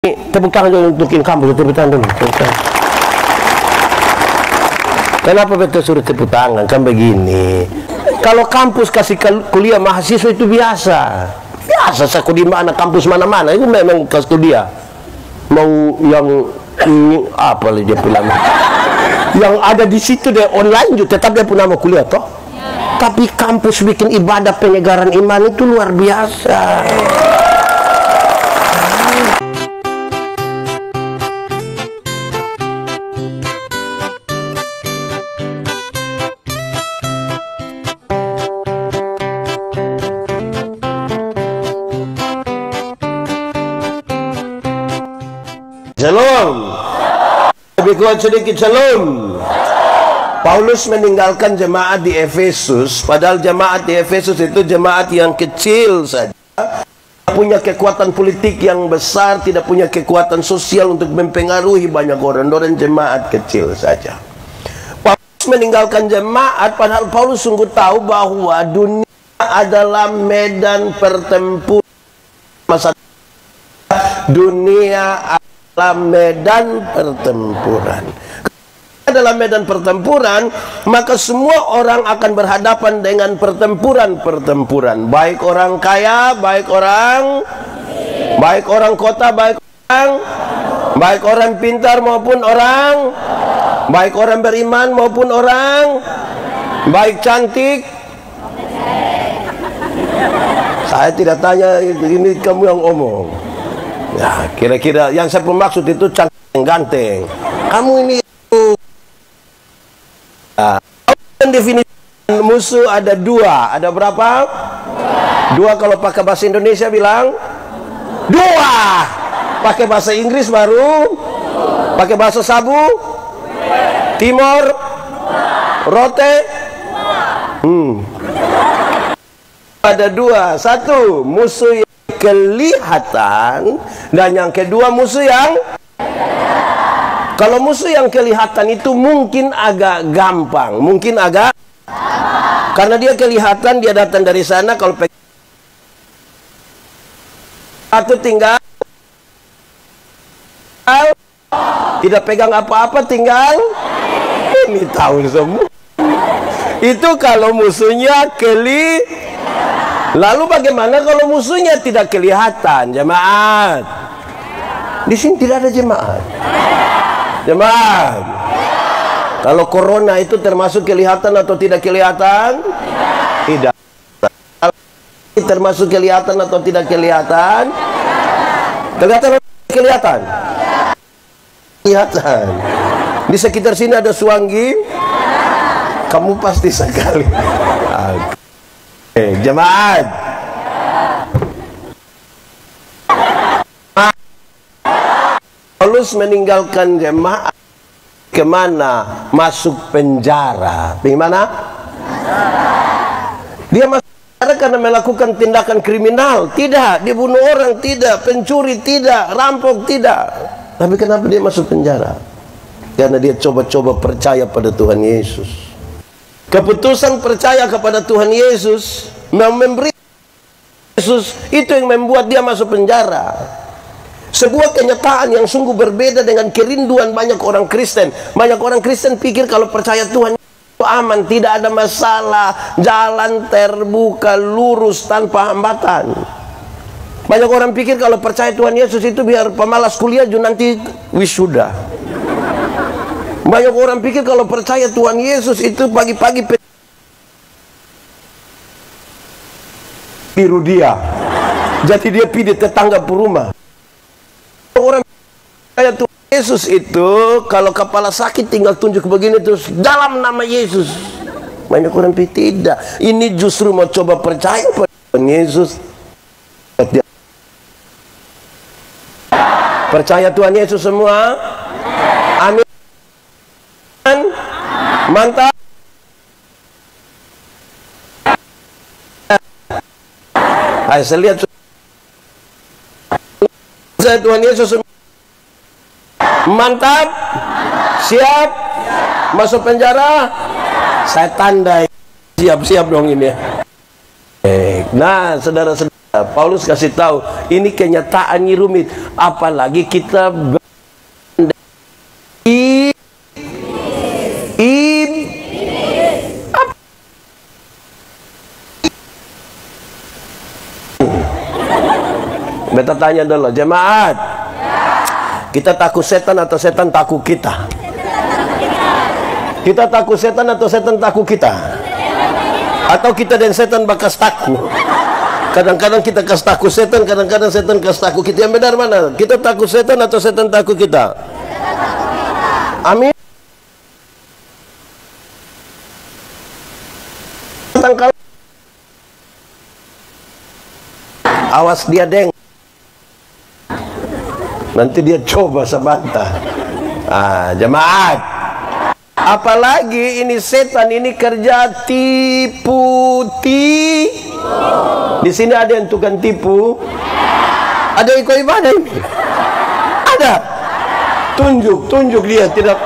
Tepuk tangan dulu untuk kampus, tepuk tangan dulu. Kenapa betul suruh tepuk tangan? Kan begini, kalau kampus kasih kuliah mahasiswa itu biasa. Biasa saya di mana kampus mana-mana itu memang kelas kuliah. Mau yang apa lagi dia punya yang ada di situ deh online juga tetap dia punya nama kuliah toh. Tapi kampus bikin ibadah penyegaran iman itu luar biasa. Shalom. Lebih kuat sedikit shalom. Paulus meninggalkan jemaat di Efesus, padahal jemaat di Efesus itu jemaat yang kecil saja, tidak punya kekuatan politik yang besar, tidak punya kekuatan sosial untuk mempengaruhi banyak orang jemaat kecil saja. Paulus meninggalkan jemaat, padahal Paulus sungguh tahu bahwa dunia adalah medan pertempuran. Masa dunia adalah medan pertempuran. Dalam medan pertempuran, maka semua orang akan berhadapan dengan pertempuran-pertempuran. Baik orang kaya, baik orang kota, baik orang pintar maupun orang, baik orang beriman maupun orang, baik cantik. Saya tidak tanya, ini kamu yang omong. Ya, kira-kira yang saya maksud itu cantik ganteng. Kamu ini definisi musuh ada dua. Ada berapa? Dua. Kalau pakai bahasa Indonesia bilang dua. Pakai bahasa Inggris baru. Pakai bahasa sabu Timor Rote ada dua. Satu musuh yang kelihatan, dan yang kedua musuh yang kalau musuh yang kelihatan itu mungkin agak gampang, karena dia kelihatan, dia datang dari sana. Kalau satu tinggal tidak pegang apa-apa, tinggal ini tahu semua. Itu kalau musuhnya lalu bagaimana kalau musuhnya tidak kelihatan? Jemaat, di sini tidak ada jemaat. Jemaat, kalau corona itu termasuk kelihatan atau tidak kelihatan? Tidak. Termasuk kelihatan atau tidak kelihatan? Kelihatan atau kelihatan? Kelihatan. Di sekitar sini ada Suanggi. Kamu pasti sekali. Jemaat, Paulus meninggalkan jemaat kemana? Masuk penjara. Bagaimana? Dia masuk penjara karena melakukan tindakan kriminal? Tidak. Dia bunuh orang? Tidak. Pencuri? Tidak. Rampok? Tidak. Tapi kenapa dia masuk penjara? Karena dia coba-coba percaya pada Tuhan Yesus. Keputusan percaya kepada Tuhan Yesus, memberi Yesus, itu yang membuat dia masuk penjara. Sebuah kenyataan yang sungguh berbeda dengan kerinduan banyak orang Kristen. Banyak orang Kristen pikir kalau percaya Tuhan itu aman, tidak ada masalah, jalan terbuka lurus tanpa hambatan. Banyak orang pikir kalau percaya Tuhan Yesus itu biar pemalas kuliah nanti wisuda. Banyak orang pikir kalau percaya Tuhan Yesus itu pagi-pagi tiru dia, jadi dia pilih tetangga perumah. Orang percaya Tuhan Yesus itu kalau kepala sakit tinggal tunjuk begini terus dalam nama Yesus. Banyak orang pikir tidak. Ini justru mau coba percaya pada Tuhan Yesus. Percaya Tuhan Yesus semua? Amin. Mantap. Ayo saya lihat saya Tuhan Yesus. Mantap. Siap masuk penjara? Saya tandai siap-siap dong ini. Nah, saudara-saudara, Paulus kasih tahu, ini kenyataannya rumit. Apalagi kita Beta tanya dulu, jemaat, kita takut setan atau setan takut kita? Kita takut setan atau setan takut kita? Atau kita dan setan bakas takut? Kadang-kadang kita kas takut setan, kadang-kadang setan kas takut kita. Yang benar mana? Kita takut setan atau setan takut kita? Amin. Awas dia, deng. Nanti dia coba sebantah. Jemaat, apalagi ini setan ini kerja tipu. Di sini ada yang tukang tipu? Ada ikut ibadah ini? Ada. Tunjuk dia tidak.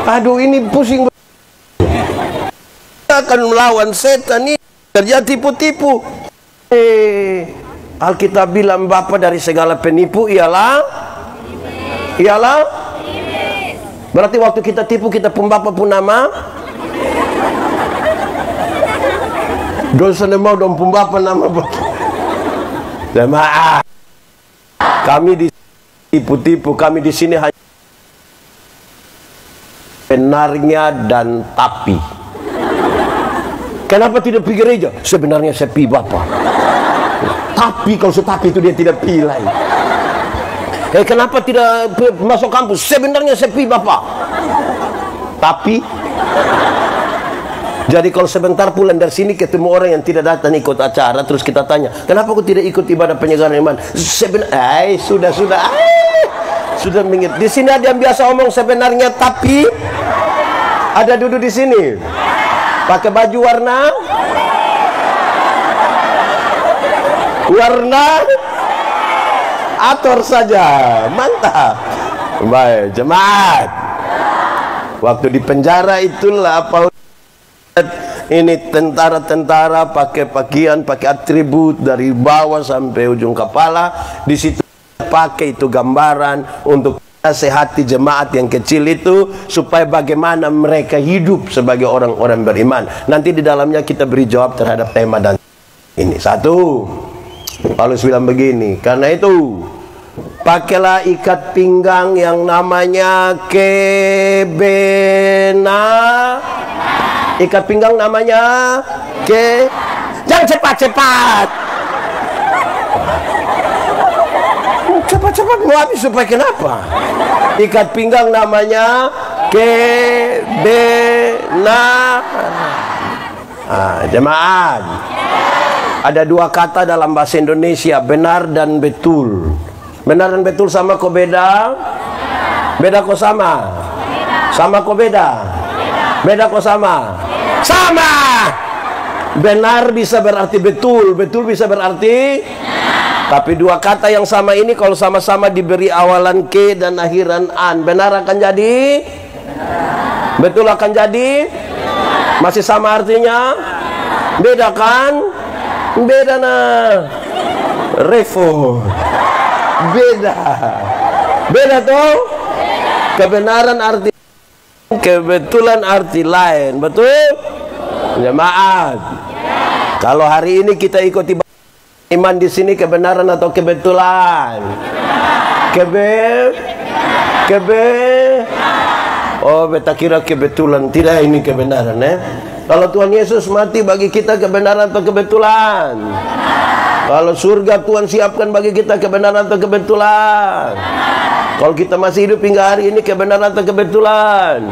Aduh, ini pusing. Kita akan melawan setan ini kerja tipu-tipu. Alkitab bilang bapa dari segala penipu ialah berarti waktu kita tipu kita pun bapa pun nama. Dosa mau dong pun bapa nama. Jemaat, kami ditipu-tipu, kami di sini hanya benarnya dan tapi. Kenapa tidak pergi gereja? Sebenarnya saya pi bapa. Tapi kalau setapi itu dia tidak pilih. Kenapa tidak masuk kampus? Sebenarnya sepi bapak. Tapi jadi kalau sebentar pulang dari sini ketemu orang yang tidak datang ikut acara, terus kita tanya, kenapa aku tidak ikut ibadah penyegaran iman? Sudah mengingat. Di sini ada yang biasa omong sebenarnya tapi ada duduk di sini pakai baju warna ator saja, mantap. Baik, jemaat. Waktu di penjara itulah ini tentara-tentara pakai pakaian, pakai atribut dari bawah sampai ujung kepala. Di situ pakai itu gambaran untuk nasihati jemaat yang kecil itu supaya bagaimana mereka hidup sebagai orang-orang beriman. Nanti di dalamnya kita beri jawab terhadap tema dan ini. Satu, Paulus bilang begini, karena itu pakailah ikat pinggang yang namanya ikat pinggang namanya jangan cepat-cepat mau habis supaya kenapa? Ikat pinggang namanya jemaat, ada dua kata dalam bahasa Indonesia, benar dan betul. Benar dan betul sama kok beda? Beda kok sama? Sama kok beda? Beda kok sama? Sama! Benar bisa berarti betul, betul bisa berarti. Tapi dua kata yang sama ini kalau sama-sama diberi awalan ke dan akhiran an, benar akan jadi? Betul akan jadi? Masih sama artinya? Beda kan? Beda nah. Revo. Beda tuh. Kebenaran arti, kebetulan arti lain. Betul? Jemaat, kalau hari ini kita ikuti iman di sini, kebenaran atau kebetulan? Oh, beta kira kebetulan. Tidak, ini kebenaran Kalau Tuhan Yesus mati bagi kita, kebenaran atau kebetulan? Kalau surga Tuhan siapkan bagi kita, kebenaran atau kebetulan? Kalau kita masih hidup hingga hari ini, kebenaran atau kebetulan?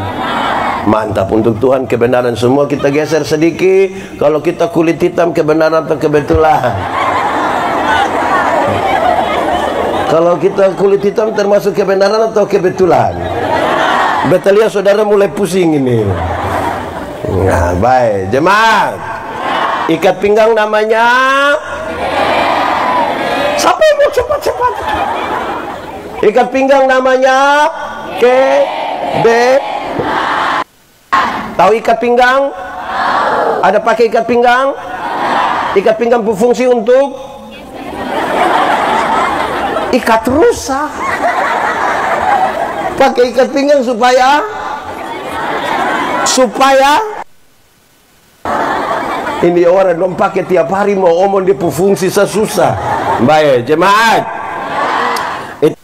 Mantap, untuk Tuhan kebenaran semua. Kita geser sedikit. Kalau kita kulit hitam, kebenaran atau kebetulan? Kalau kita kulit hitam termasuk kebenaran atau kebetulan? Betul ya, saudara mulai pusing ini. Nah, baik, jemaat. Ikat pinggang namanya. Siapa yang mau cepat-cepat? Ikat pinggang namanya Tahu ikat pinggang? Ada pakai ikat pinggang? Ikat pinggang berfungsi untuk ikat rusa. Pakai ikat pinggang supaya ini orang dong pakai tiap hari mau omong dia berfungsi sesusah. Baik, jemaat. Itu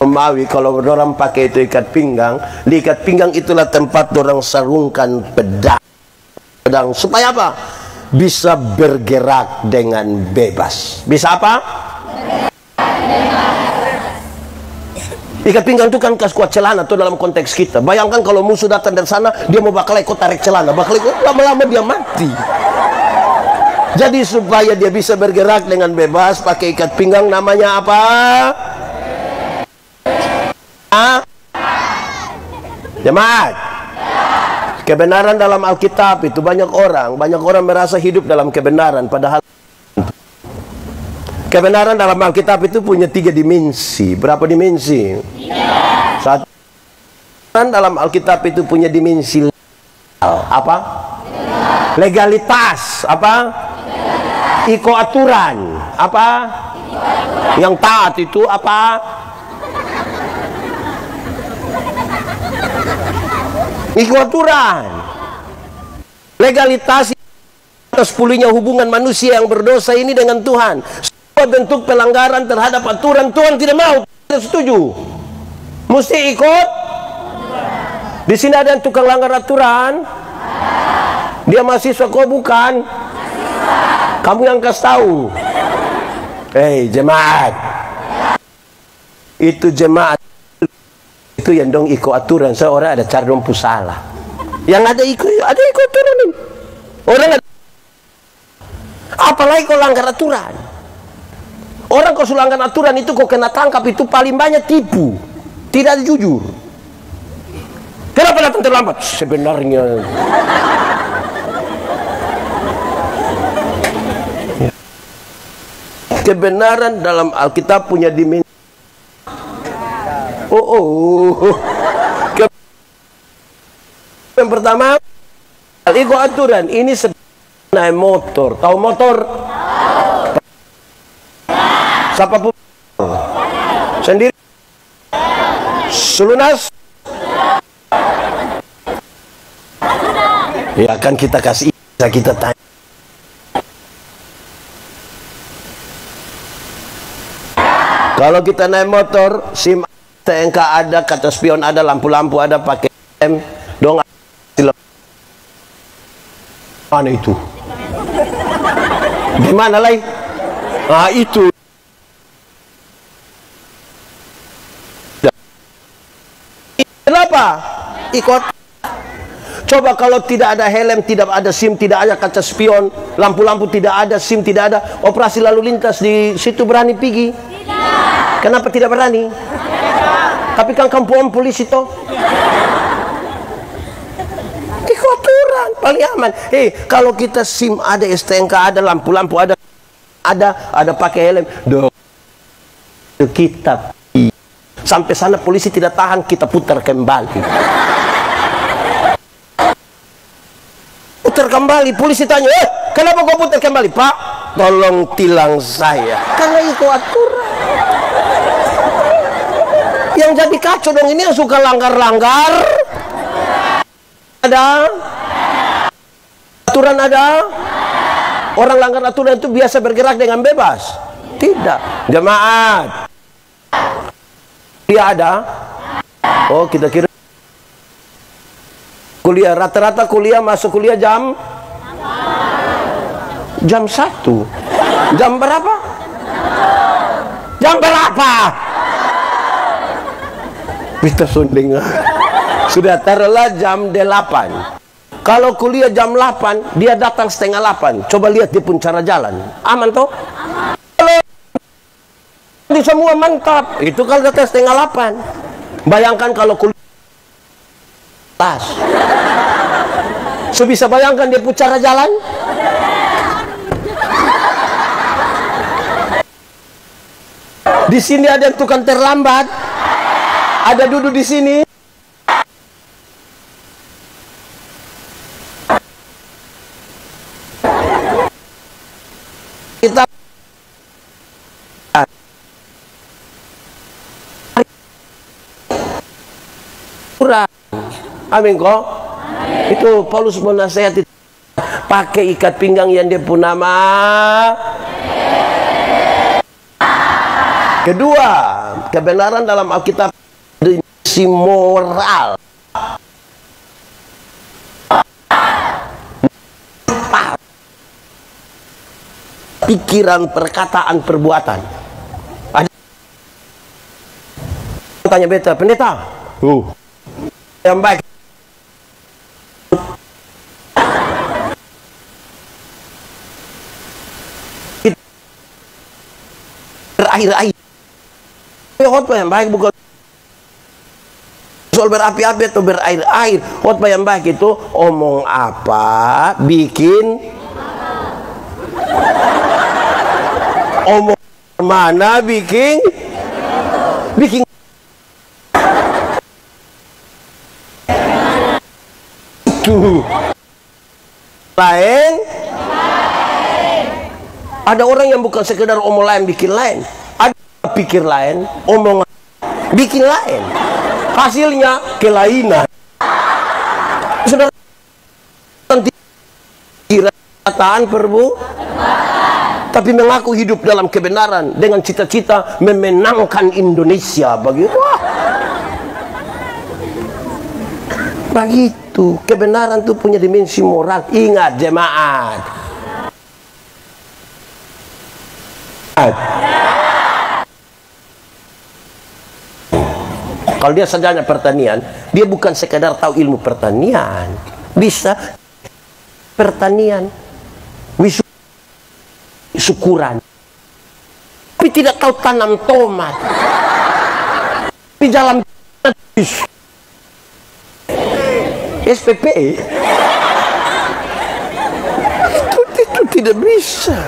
Romawi kalau orang pakai itu ikat pinggang, di ikat pinggang itulah tempat orang sarungkan pedang supaya apa? Bisa bergerak dengan bebas. Bisa apa? Ikat pinggang itu kan kas kuat celana tuh dalam konteks kita. Bayangkan kalau musuh datang dari sana, dia mau bakal ikut tarik celana, bakal ikut, lama-lama dia mati. Jadi supaya dia bisa bergerak dengan bebas, pakai ikat pinggang namanya apa? Jemaat. Kebenaran dalam Alkitab itu banyak orang merasa hidup dalam kebenaran, padahal kebenaran dalam Alkitab itu punya 3 dimensi. Berapa dimensi? Satu. Dalam Alkitab itu punya dimensi apa? Legalitas. Apa? Iko aturan. Apa? Yang taat itu apa? Iko aturan. Legalitas atas pulihnya hubungan manusia yang berdosa ini dengan Tuhan. Bentuk pelanggaran terhadap aturan Tuhan tidak mau, tidak setuju. Mesti ikut. Di sini ada yang tukang langgar aturan. Dia mahasiswa, kok bukan? Kamu yang kasih tahu. Jemaat. Itu jemaat. Itu yang dong ikut aturan. Seorang ada cara dong salah. Yang ada ikut aturan ini. Orang ada. Apalagi kalau langgar aturan. Orang kalau langgar aturan itu kok kena tangkap itu paling banyak tipu, tidak jujur. Kenapa datang terlambat? Sebenarnya kebenaran dalam Alkitab punya dimensi. Yang pertama, ikut aturan. Ini naik motor. Tahu motor? Siapa pun sendiri selunas ya kan kita kasih kita tanya kalau kita naik motor SIM TNK ada, kata spion ada, lampu-lampu ada, pakai M dong mana itu gimana lagi itu kenapa? Ikut. Coba kalau tidak ada helm, tidak ada SIM, tidak ada kaca spion, lampu-lampu tidak ada, SIM tidak ada, operasi lalu lintas di situ berani pergi? Tidak. Kenapa tidak berani? Tidak. Tapi kan kampung polisi toh. Ikut aturan, paling aman. Kalau kita SIM ada, STNK ada, lampu-lampu ada pakai helm, kita sampai sana polisi tidak tahan, kita putar kembali. Putar kembali, polisi tanya, kenapa kau putar kembali? Pak, tolong tilang saya. Karena itu aturan. Yang jadi kacau dong ini yang suka langgar-langgar. Ada? Aturan ada? Orang langgar aturan itu biasa bergerak dengan bebas? Tidak. Jemaat. Kuliah ada? Oh, kita kira kuliah, rata-rata kuliah masuk kuliah jam 1. Jam berapa? Jam berapa? Kita sunding. Sudah taruhlah jam 8. Kalau kuliah jam 8, dia datang setengah 8. Coba lihat dia pun cara jalan. Aman toh? Di semua mantap. Itu kalau datang setengah 8. Bayangkan kalau kuliah tas. So bisa bayangkan dia pun cara jalan. Di sini ada yang tukang terlambat. Ada duduk di sini. Amin kok. Itu Paulus menasihati, pakai ikat pinggang yang dia pun nama. Kedua, kebenaran dalam Alkitab dimensi moral. Pikiran, perkataan, perbuatan. Ada tanya beta, pendeta, yang baik berair-air. Khotbah yang baik bukan soal berapi-api atau berair-air. Khotbah yang baik itu omong apa, bikin omong mana, bikin tuh lain. Ada orang yang bukan sekedar omong lain bikin lain, ada pikir lain, omong bikin lain, hasilnya kelainan. Saudara, kirataan tapi mengaku hidup dalam kebenaran dengan cita-cita memenangkan Indonesia. Begitu. Kebenaran itu punya dimensi moral. Ingat jemaat. Kalau dia sarjana pertanian, dia bukan sekadar tahu ilmu pertanian, bisa pertanian, syukuran, tapi tidak tahu tanam tomat di dalam SPP itu tidak bisa.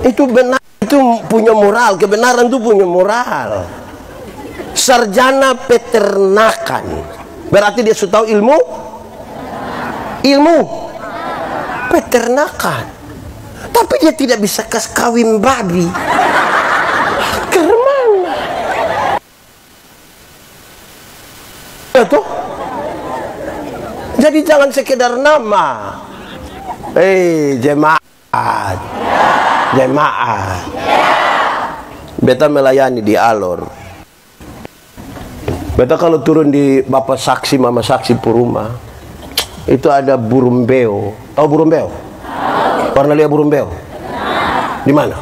Itu benar, itu punya moral. Kebenaran itu punya moral. Sarjana peternakan berarti dia sudah tahu ilmu peternakan, tapi dia tidak bisa kawin babi. Kermana? Itu. Jadi jangan sekedar nama. Jemaat. Beta melayani di Alor. Beta kalau turun di Bapak Saksi, Mama Saksi Puruma, itu ada burung beo. Tahu burung beo? Pernah lihat burung beo? Di mana?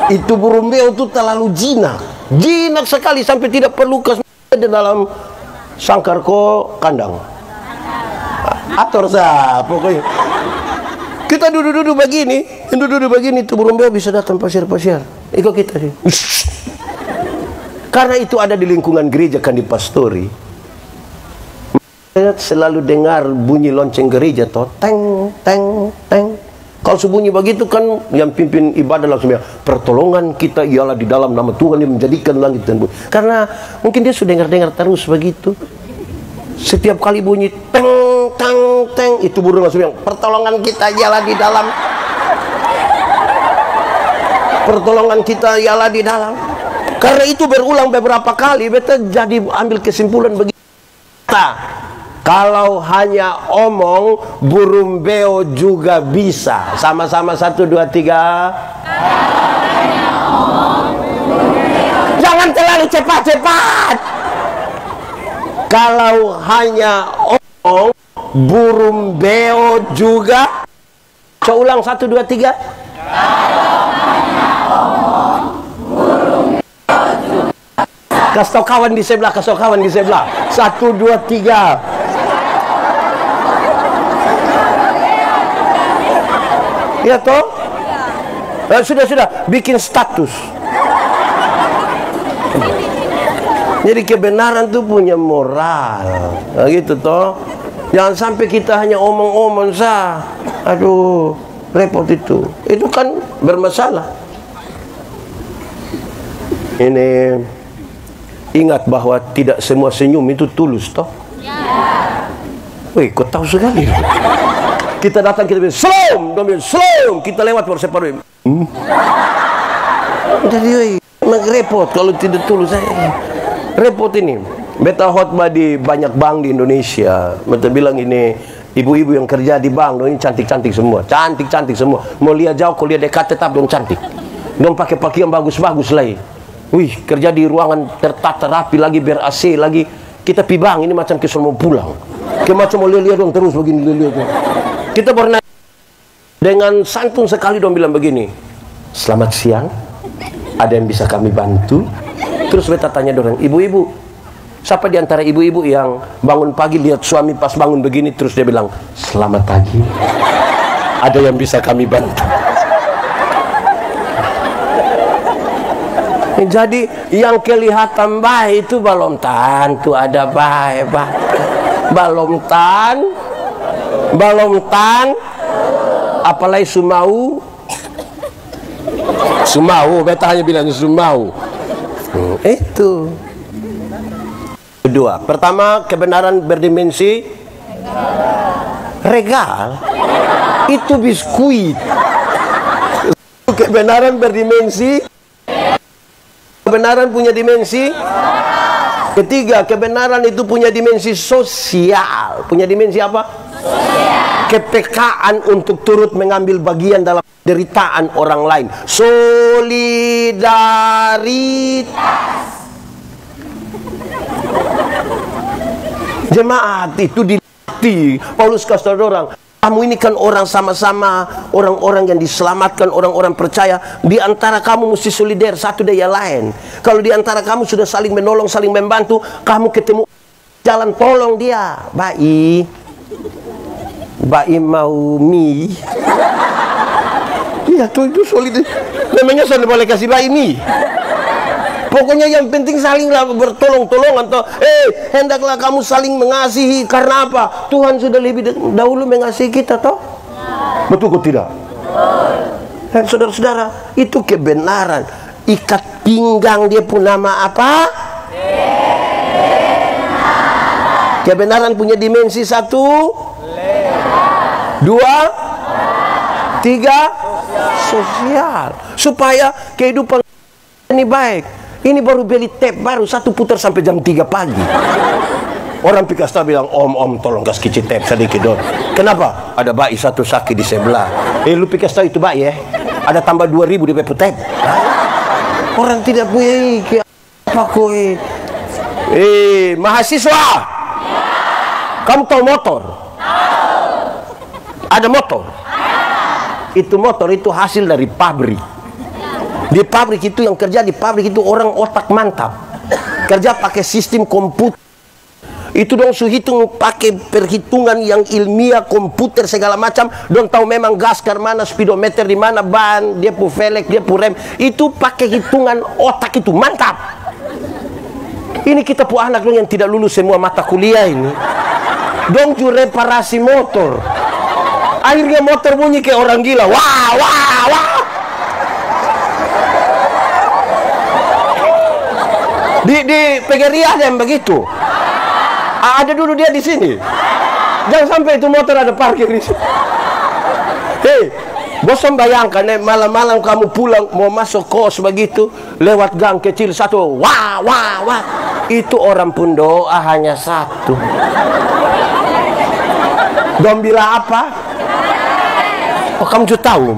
Itu burung beo itu terlalu jinak sekali sampai tidak perlu di dalam sangkarko kandang. Atur sah pokoknya. Kita duduk-duduk begini, itu burung beo bisa datang pasir-pasir. Ikut kita sih. Karena itu ada di lingkungan gereja kan dipastori. Saya selalu dengar bunyi lonceng gereja toh, teng teng teng. Kalau sebunyi begitu kan yang pimpin ibadah langsung bilang, pertolongan kita ialah di dalam nama Tuhan yang menjadikan langit dan bumi. Karena mungkin dia sudah dengar terus begitu. Setiap kali bunyi teng teng teng, itu burung langsung bilang, pertolongan kita ialah di dalam. Pertolongan kita ialah di dalam. Karena itu berulang beberapa kali, beta jadi ambil kesimpulan begini. Kalau hanya omong, burung beo juga bisa. Sama-sama 1, 2, 3. Jangan terlalu cepat-cepat. Kalau hanya omong, burung beo juga. Coba ulang 1, 2, 3. Kasih tau kawan di sebelah, 1, 2, 3. Ya toh? Sudah bikin status. Jadi kebenaran itu punya moral. Nah, gitu toh. Jangan sampai kita hanya omong-omong sah. Aduh, repot itu. Itu kan bermasalah. Ini ingat bahwa tidak semua senyum itu tulus toh. Wih, kau tahu sekali. Kita datang, kita bilang Shalom, kita lewat baru separuh. Jadi repot kalau tidak tulus. Repot ini. Beta khotbah di banyak bank di Indonesia. Beta bilang ini, ibu-ibu yang kerja di bank, ini cantik-cantik semua. Cantik-cantik semua. Mau lihat jauh, kalau lihat dekat tetap dong cantik. Dong pakai pakaian bagus-bagus lagi. Wih, kerja di ruangan tertata rapi lagi, ber AC lagi. Kita pi bank, ini macam kesel mau pulang. Kayak macam mau lihat dong terus begini lihat. Kita pernah dengan santun sekali dong bilang begini. Selamat siang. Ada yang bisa kami bantu? Terus beta tanya dorang, ibu-ibu, siapa di antara ibu-ibu yang bangun pagi lihat suami pas bangun begini terus dia bilang, selamat pagi. Ada yang bisa kami bantu? Jadi yang kelihatan baik itu belum tentu ada baik, Pak. Belum apalagi Sumau, beta hanya bilang Sumau. Itu. Kedua, pertama kebenaran berdimensi regal. Itu biskuit. Kebenaran berdimensi. Kebenaran punya dimensi. Ketiga, kebenaran itu punya dimensi sosial. Punya dimensi apa? Sosial. Kepekaan untuk turut mengambil bagian dalam penderitaan orang lain. Solidaritas. Jemaat itu dilatih. Paulus kata orang, kamu ini kan orang sama-sama, orang-orang yang diselamatkan, orang-orang percaya. Di antara kamu mesti solider satu daya lain. Kalau di antara kamu sudah saling menolong, saling membantu, kamu ketemu jalan tolong dia. Bai mau mie. Iya tuh itu solider. Namanya sudah boleh kasih bai mie. Pokoknya yang penting salinglah bertolong-tolongan toh. Hendaklah kamu saling mengasihi. Karena apa? Tuhan sudah lebih dahulu mengasihi kita toh. Betul kok tidak? Saudara-saudara, itu kebenaran. Ikat pinggang dia pun nama apa? Kebenaran punya dimensi 1, 2, 3, sosial. Supaya kehidupan ini baik. Ini baru beli tape baru, satu putar sampai jam 3 pagi. Orang pikasta bilang, om tolong kasih kicit tape sedikit dong. Kenapa? Ada bayi satu sakit di sebelah. Lu pikasta itu bayi ya? Ada tambah 2.000 di tape. Orang tidak punya apa koi? Mahasiswa, kamu tahu motor? Ada motor? Itu motor itu hasil dari pabrik. Di pabrik itu yang kerja di pabrik itu orang otak mantap. Kerja pakai sistem komputer. Itu dong hitung pakai perhitungan yang ilmiah, komputer segala macam. Dong tahu memang gas ke mana, speedometer di mana, ban, dia pu velg, dia pu rem. Itu pakai hitungan otak itu mantap. Ini kita pu anak dong yang tidak lulus semua mata kuliah ini. Dong ju reparasi motor. Akhirnya motor bunyi kayak orang gila. Wah, wah, wah. Di PGRI ada yang begitu. Ada dulu dia di sini. Jangan sampai itu motor ada parkir di sini. Bosan bayangkan malam-malam kamu pulang mau masuk kos begitu, lewat gang kecil satu, wah wah wah. Itu orang pun doa hanya satu. Dom bila apa? Oh, kamu juga tahu.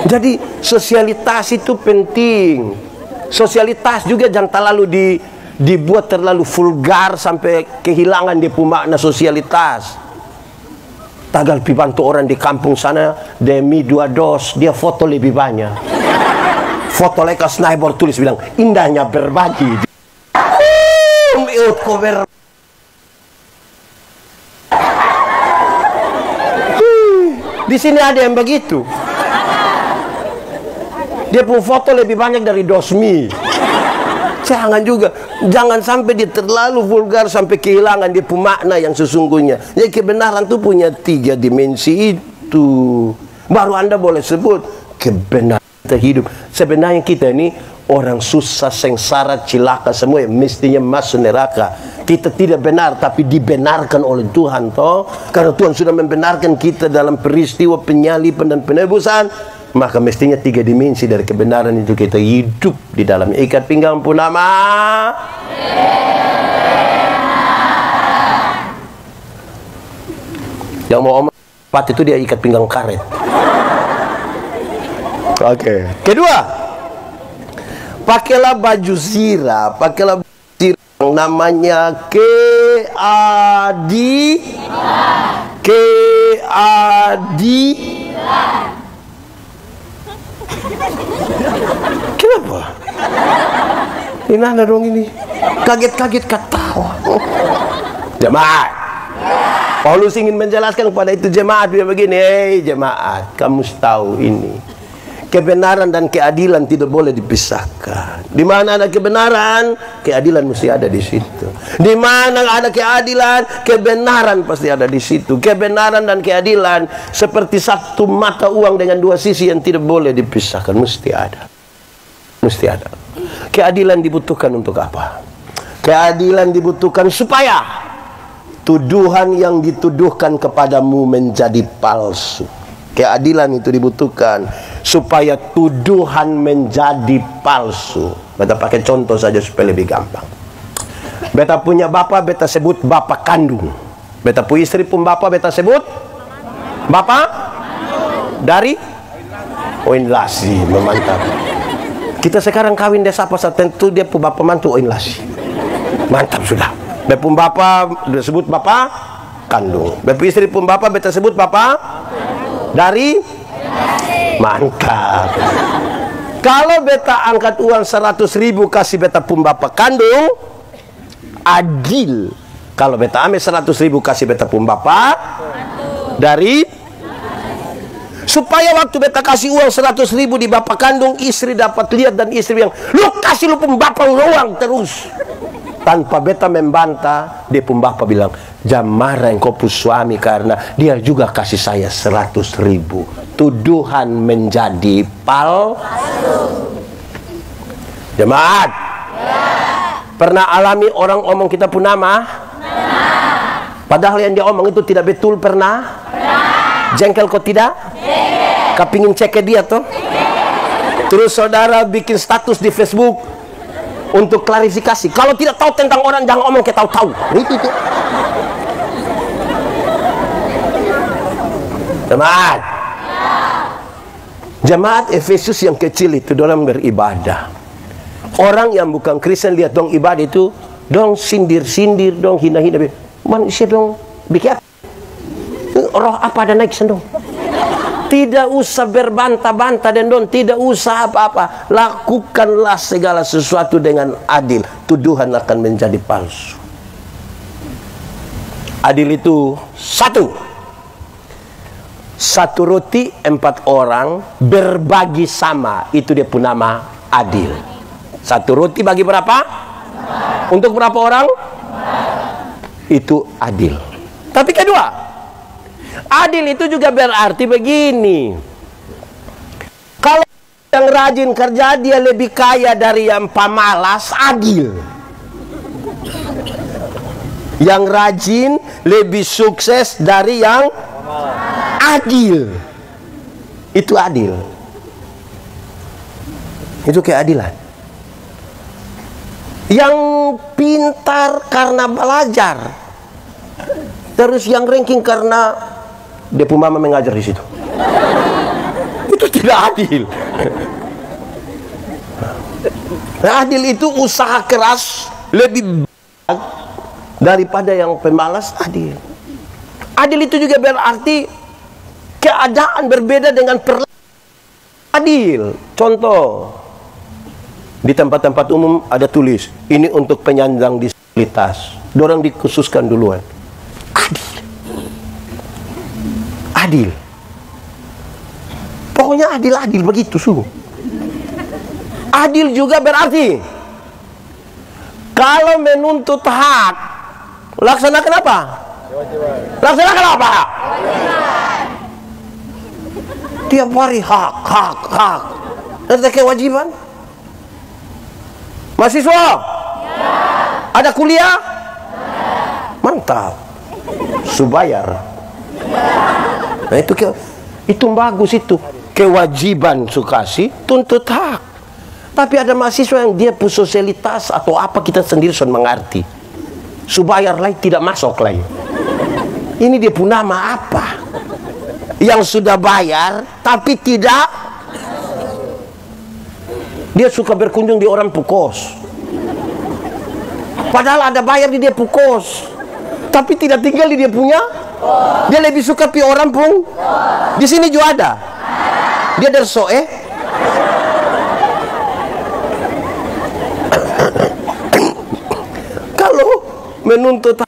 Jadi sosialitas itu penting. Sosialitas juga jangan terlalu dibuat terlalu vulgar sampai kehilangan dia punya makna sosialitas. Tagal pibantu orang di kampung sana demi 2 dos dia foto lebih banyak. Foto leka sniper tulis bilang indahnya berbagi. Di sini ada yang begitu. Dia pun foto lebih banyak dari dosmi. Jangan juga, jangan sampai dia terlalu vulgar sampai kehilangan dia punya makna yang sesungguhnya. Jadi kebenaran itu punya 3 dimensi itu. Baru Anda boleh sebut kebenaran kita hidup. Sebenarnya kita ini orang susah, sengsara, cilaka semua yang mestinya masuk neraka. Kita tidak benar tapi dibenarkan oleh Tuhan toh. Karena Tuhan sudah membenarkan kita dalam peristiwa penyaliban dan penebusan. Maka mestinya 3 dimensi dari kebenaran itu kita hidup di dalamnya. Ikat pinggang Punama. Yang mau omat itu dia ikat pinggang karet. Oke. Kedua, pakailah baju zirah, pakailah baju zirah yang namanya Kenapa? Ini ada dong ini. Kaget-kaget ketawa. Jemaat. Paulus ingin menjelaskan kepada itu jemaat dia begini, jemaat, kamu tahu ini. Kebenaran dan keadilan tidak boleh dipisahkan. Di mana ada kebenaran, keadilan mesti ada di situ. Di mana ada keadilan, kebenaran pasti ada di situ. Kebenaran dan keadilan seperti satu mata uang dengan 2 sisi yang tidak boleh dipisahkan, mesti ada. Mesti ada. Keadilan dibutuhkan untuk apa? Keadilan dibutuhkan supaya tuduhan yang dituduhkan kepadamu menjadi palsu. Keadilan itu dibutuhkan supaya tuduhan menjadi palsu. Beta pakai contoh saja supaya lebih gampang. Beta punya bapak, beta sebut bapak kandung. Beta punya istri pun bapak, beta sebut bapak dari Oinlasi. Memantap. Kita sekarang kawin desa apa tentu dia pun bapak mantu Oinlasi. Mantap sudah. Beta pun bapak disebut bapak kandung. Beta istri pun bapak, beta sebut bapak dari mantap. Kalau beta angkat uang 100.000 kasih beta pun bapak kandung, adil. Kalau beta ambil 100.000 kasih beta pun bapak dari, supaya waktu beta kasih uang 100.000 di bapak kandung, istri dapat lihat dan istri yang lu kasih lu pun bapak uang terus. Tanpa beta membantah, dia pun bapak bilang, jangan marah engkau pun suami karena dia juga kasih saya 100.000. Tuduhan menjadi palsu. Jemaat, pernah alami orang omong kita pun nama? Padahal yang dia omong itu tidak betul, pernah? Jengkel kok tidak? Kau pingin cek dia tuh? Terus saudara bikin status di Facebook untuk klarifikasi. Kalau tidak tahu tentang orang, jangan omong kita tahu. Itu. Jemaat. Jemaat Efesus yang kecil itu dalam beribadah. Orang yang bukan Kristen lihat dong ibadah itu, dong sindir-sindir, dong hina-hina. Manusia dong bikin apa? Roh apa ada naik sendong? Tidak usah berbantah-bantah dan don, tidak usah apa-apa. Lakukanlah segala sesuatu dengan adil. Tuduhan akan menjadi palsu. Adil itu satu roti 4 orang berbagi sama, itu dia pun nama adil. Satu roti bagi berapa? Untuk berapa orang? Itu adil. Tapi kedua, adil itu juga berarti begini. Kalau yang rajin kerja dia lebih kaya dari yang pemalas, adil. Yang rajin lebih sukses dari yang adil. Itu adil. Itu keadilan. Yang pintar karena belajar, terus yang ranking karena dia pun mama mengajar di situ. Itu tidak adil. Nah, adil itu usaha keras lebih baik daripada yang pemalas, adil. Adil itu juga berarti keadaan berbeda dengan adil. Contoh, di tempat-tempat umum ada tulis, ini untuk penyandang disabilitas. Dorang dikhususkan duluan. Adil. Adil. Pokoknya adil-adil begitu sungguh. Adil juga berarti kalau menuntut hak, laksanakan apa? Laksanakan apa? Tiap hari hak. Ada kewajiban? Mahasiswa? Ada kuliah? Mantap. Subayar. Nah itu bagus itu. kewajiban sukasi, tuntut hak. Tapi ada mahasiswa yang dia pu sosialitas atau apa kita sendiri sudah mengerti. Subayar lain tidak masuk lain. Ini dia pun nama apa? Yang sudah bayar tapi tidak. Dia suka berkunjung di orang pukos. Padahal ada bayar di dia pukos, tapi tidak tinggal di dia punya. Dia lebih suka pi orang pun. Di sini juga ada. Dia dari soe. Kalau menuntut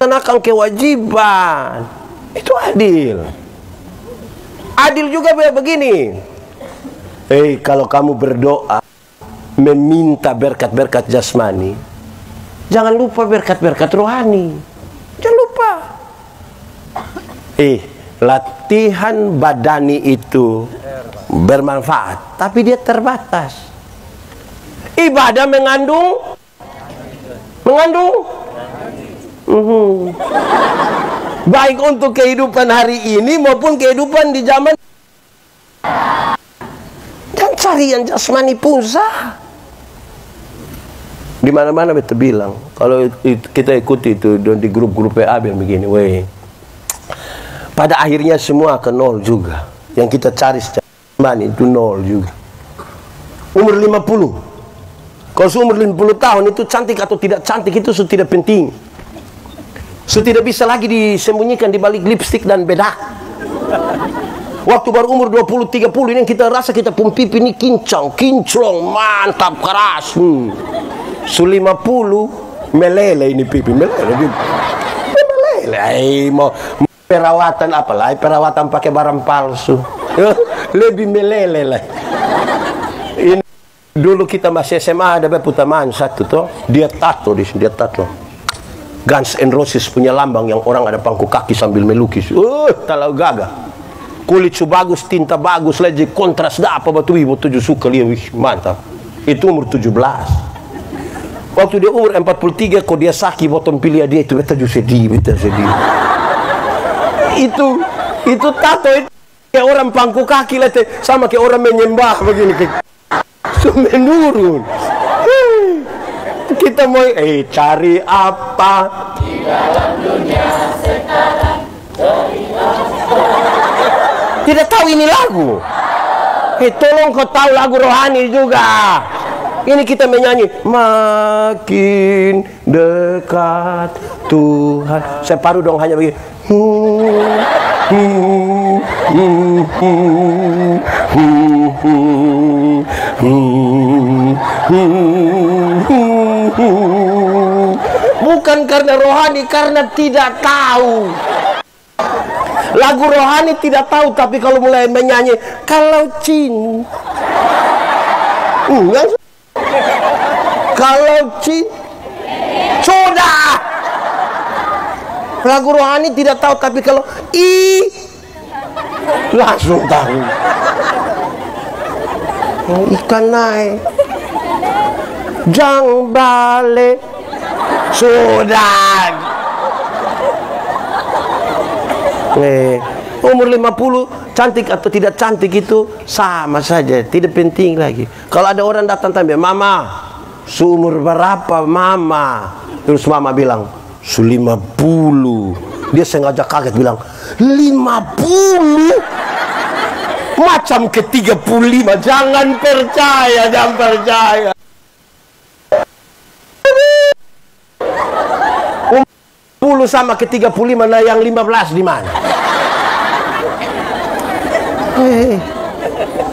akan kewajiban, itu adil. Adil juga begini. Kalau kamu berdoa meminta berkat-berkat jasmani, jangan lupa berkat-berkat rohani. Jangan lupa. Latihan badani itu bermanfaat, tapi dia terbatas. Ibadah mengandung baik untuk kehidupan hari ini maupun kehidupan di zaman. Dan cari yang jasmani pun sah. Di mana-mana beta bilang, kalau kita ikuti itu di grup-grup PA bilang begini, pada akhirnya semua akan nol juga. Yang kita cari secara jasmani itu nol juga. Umur 50. Kalau seumur 50 tahun itu cantik atau tidak cantik itu sudah tidak penting. Sudah tidak bisa lagi disembunyikan di balik lipstik dan bedak. Waktu baru umur 20-30 ini kita rasa kita pun pipi ini kinclong, mantap, keras. Su 50 melele ini pipi, melele. Mau perawatan apalah, perawatan pakai barang palsu. Lebih melele lah. Ini dulu kita masih SMA ada putaman satu toh, dia tato di sini, dia tato. Guns N' Roses punya lambang yang orang ada pangku kaki sambil melukis. Talau gagah. Kulit su bagus, tinta bagus, lagi kontras dah apa batu ibu tujuh suka dia, mantap. Itu umur 17. Waktu dia umur 43, kok dia sakit botol pilih dia itu beta sedih. Itu tato itu kayak orang pangku kaki lah, sama kayak orang menyembah begini kayak menurun. Kita mau cari apa di dalam dunia sekarang? Tidak tahu ini lagu. Tolong kau tahu lagu rohani juga. Ini kita menyanyi makin dekat Tuhan. Separuh dong hanya begini. Bukan karena rohani, karena tidak tahu. Lagu rohani tidak tahu, tapi kalau mulai menyanyi kalau sudah. Lagu rohani tidak tahu, tapi kalau langsung tahu. Ikan naik jang balik sudah. Umur 50 cantik atau tidak cantik itu sama saja, tidak penting lagi. Kalau ada orang datang tanya, "Mama, seumur berapa Mama?" Terus Mama bilang, "Su 50." Dia sengaja kaget bilang, 50? Macam ke 35. Jangan percaya. 10 sama ke 35, nah yang 15 di mana?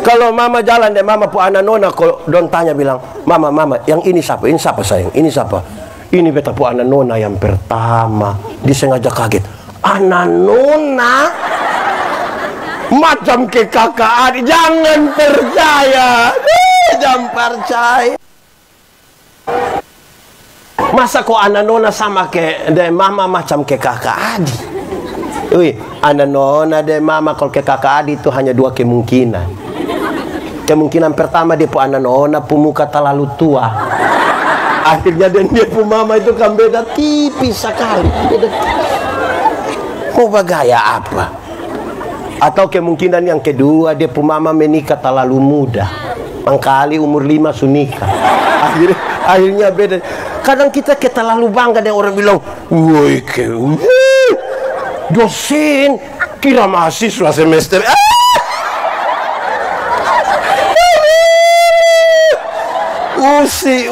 Kalau Mama jalan deh, Mama pu anak nona kalau don tanya bilang, Mama, yang ini siapa? Ini siapa sayang? Ini siapa? Ini beta pu anak nona yang pertama. Dia sengaja kaget. Anak nona? Macam ke kakak adik. Jangan percaya. Jangan percaya. Masa kok anak nona sama ke Mama macam ke kakak adik? Anak nona dan Mama kalau ke kakak adik itu hanya dua kemungkinan. Kemungkinan pertama dia pu anak nona pu muka terlalu tua. Akhirnya dia pu Mama itu kan beda tipis sekali. Mau bergaya apa? Atau kemungkinan yang kedua, dia mama menikah terlalu muda. Mangkali umur 5 sunikah. Akhirnya beda. Kadang kita terlalu bangga dengan orang bilang, woi dosen, kira mahasiswa semester. Usi.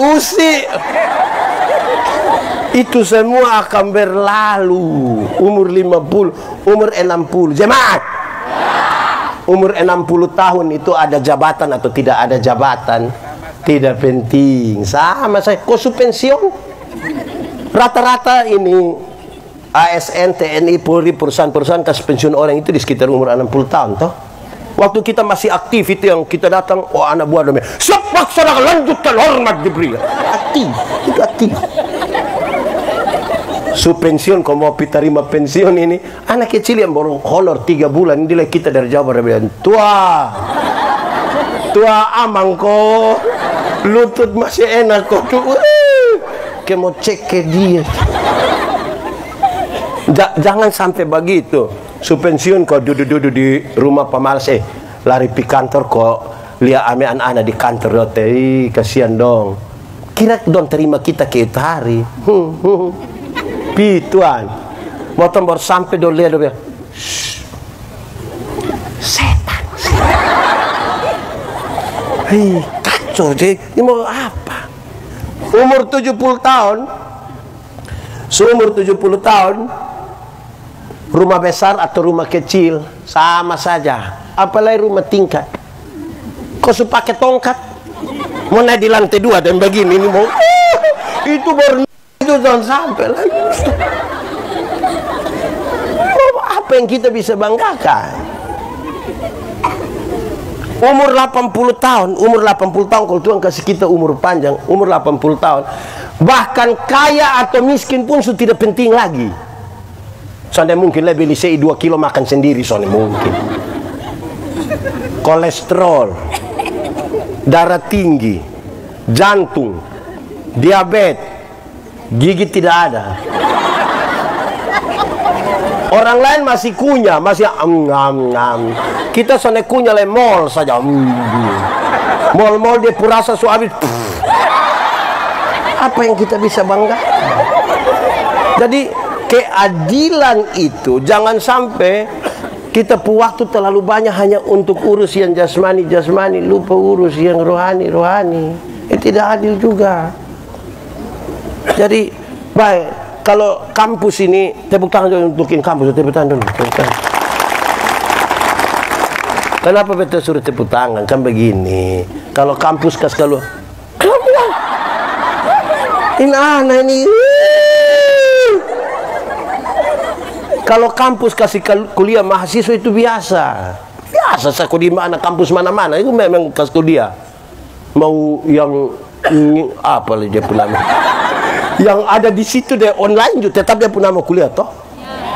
Itu semua akan berlalu. Umur 50, umur 60. Jemaat. Umur 60 tahun itu ada jabatan atau tidak ada jabatan, tidak penting. Sama saya. Kok pensiun? Rata-rata ini ASN, TNI, Polri, perusahaan-perusahaan kasih pensiun orang itu di sekitar umur 60 tahun toh. Waktu kita masih aktif itu yang kita datang, oh anak buah domnya, siap laksanakan, lanjutkan, hormat diberi. Aktif, itu aktif. Pensiun, kalau mau terima pensiun ini, anak kecil yang baru honor 3 bulan, ini kita dari Jawa Barat bilang, tua amang kok, lutut masih enak kok, kayak mau cek ke dia. Jangan sampai begitu. Pensiun kau duduk di rumah pemalas, lari pi kantor kok lihat ame anak-anak di kantor dote, kasihan dong. Kira dong terima kita ke itu hari. Tuan, motor baru sampai dong lihat dong, setan. Kacau deh, ini mau apa? Umur 70 tahun, seumur 70 tahun, rumah besar atau rumah kecil sama saja. Apalagi rumah tingkat, kau suka pakai tongkat, mau naik di lantai 2 dan begini ini mau, itu baru itu jangan sampai lagi. Apa yang kita bisa banggakan? Umur 80 tahun, kalau Tuhan kasih kita umur panjang, umur 80 tahun, bahkan kaya atau miskin pun sudah tidak penting lagi. Soalnya mungkin lebih beli 2 kilo makan sendiri, soalnya mungkin. Kolesterol, darah tinggi, jantung, diabetes, gigi tidak ada. Orang lain masih kunyah, masih ngam. Kita soalnya kunyah le mall saja. Mall dia purasa habis. Apa yang kita bisa bangga? Jadi keadilan itu jangan sampai kita waktu terlalu banyak hanya untuk urus yang jasmani, lupa urus yang rohani. Tidak adil juga. Jadi baik, kalau kampus ini, tepuk tangan dulu untuk kampus, tepuk tangan dulu. Kenapa betul suruh tepuk tangan? Kan begini, kalau kampus kalau ini anak ini, kalau kampus kasih kuliah mahasiswa itu biasa sekolah mana kampus mana itu memang kasih kuliah. Mau yang apa lagi dia punya yang ada di situ deh online juga tetap dia punya mau kuliah toh.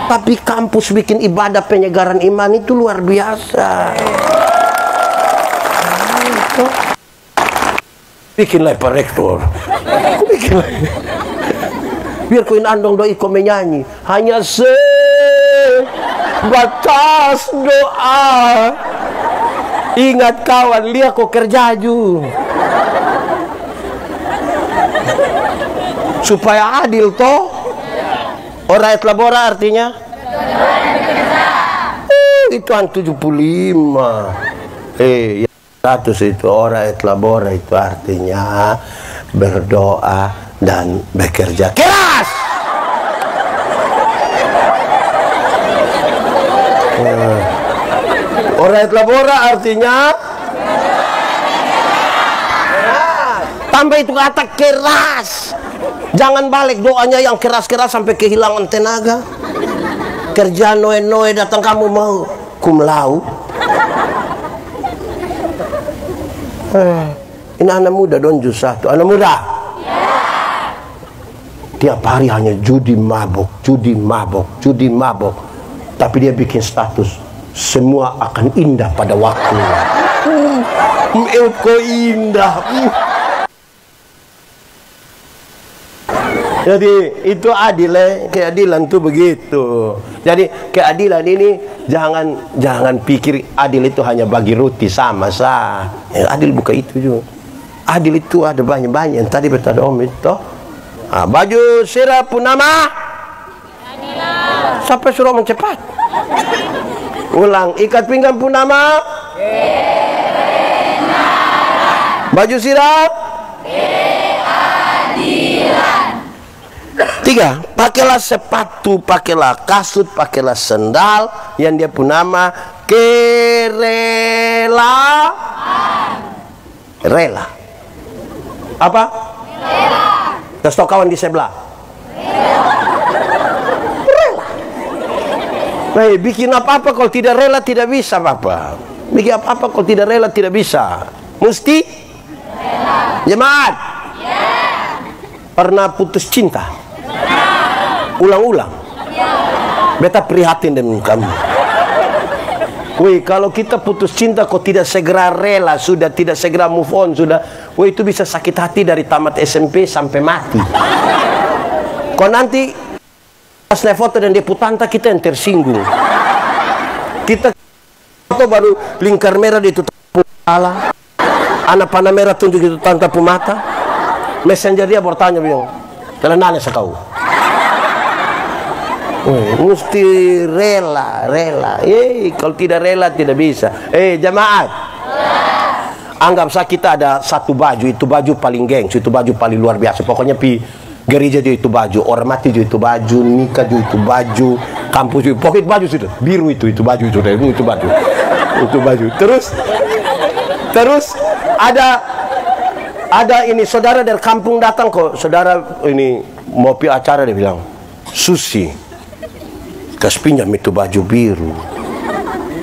Tapi kampus bikin ibadah penyegaran iman itu luar biasa. Bikin leper rektor. Biar kuin andong doi kau menyanyi hanya sebatas doa. Ingat kawan, lihat kau kerja juga. Supaya adil toh. Ora et labora artinya itu an 75. 100 itu ora et labora itu artinya berdoa dan bekerja keras. Ora et labora artinya tambah itu kata keras. Jangan balik doanya yang keras-keras sampai kehilangan tenaga. Kerja noe-noe datang kamu mau cum laude. Ini anak muda don satu anak muda. Tiap hari hanya judi mabok. Tapi dia bikin status semua akan indah pada waktunya. Kok indah. Jadi itu adil, keadilan tuh begitu. Jadi keadilan ini jangan pikir adil itu hanya bagi roti sama sah. Adil bukan itu juga. Adil itu ada banyak-banyak. Yang tadi berkata Om itu. Baju sirap punama. Sampai suruh mencepat. Ulang, ikat pinggang punama. Baju sirap. Keadilan. 3, pakailah sepatu, pakailah kasut, pakailah sendal yang dia pun nama kerelaan. Rela. Apa? Rela. Kasih tau kawan di sebelah. Rela. Nah, bikin apa-apa kalau tidak rela tidak bisa, Bapak. Bikin apa-apa kalau tidak rela tidak bisa. Mesti rela. Jemaat. Yeah. Pernah putus cinta? Ulang-ulang. Beta prihatin dengan kamu. Wih, kalau kita putus cinta kok tidak segera rela, sudah tidak segera move on, sudah, wih, itu bisa sakit hati dari tamat SMP sampai mati. Kok nanti pas naik foto dan dia putanta, kita yang tersinggung. Kita foto baru lingkar merah ditutup kepala, anak panah merah tunjuk itu tanta mata. Messenger dia bertanya bilang, "Kalian nanya sekau?" Mesti rela. Kalau tidak rela tidak bisa. Jemaat. Anggap saja kita ada satu baju, itu baju paling gengs, itu baju paling luar biasa. Pokoknya pi gereja juga itu baju, orang mati juga itu baju, nikah juga itu baju, kampus juga, pokoknya baju itu biru itu baju itu baju. Itu baju. Terus ada ini saudara dari kampung datang kok, saudara ini mau pi acara, dia bilang, "Susi, kasih pinjam itu baju biru."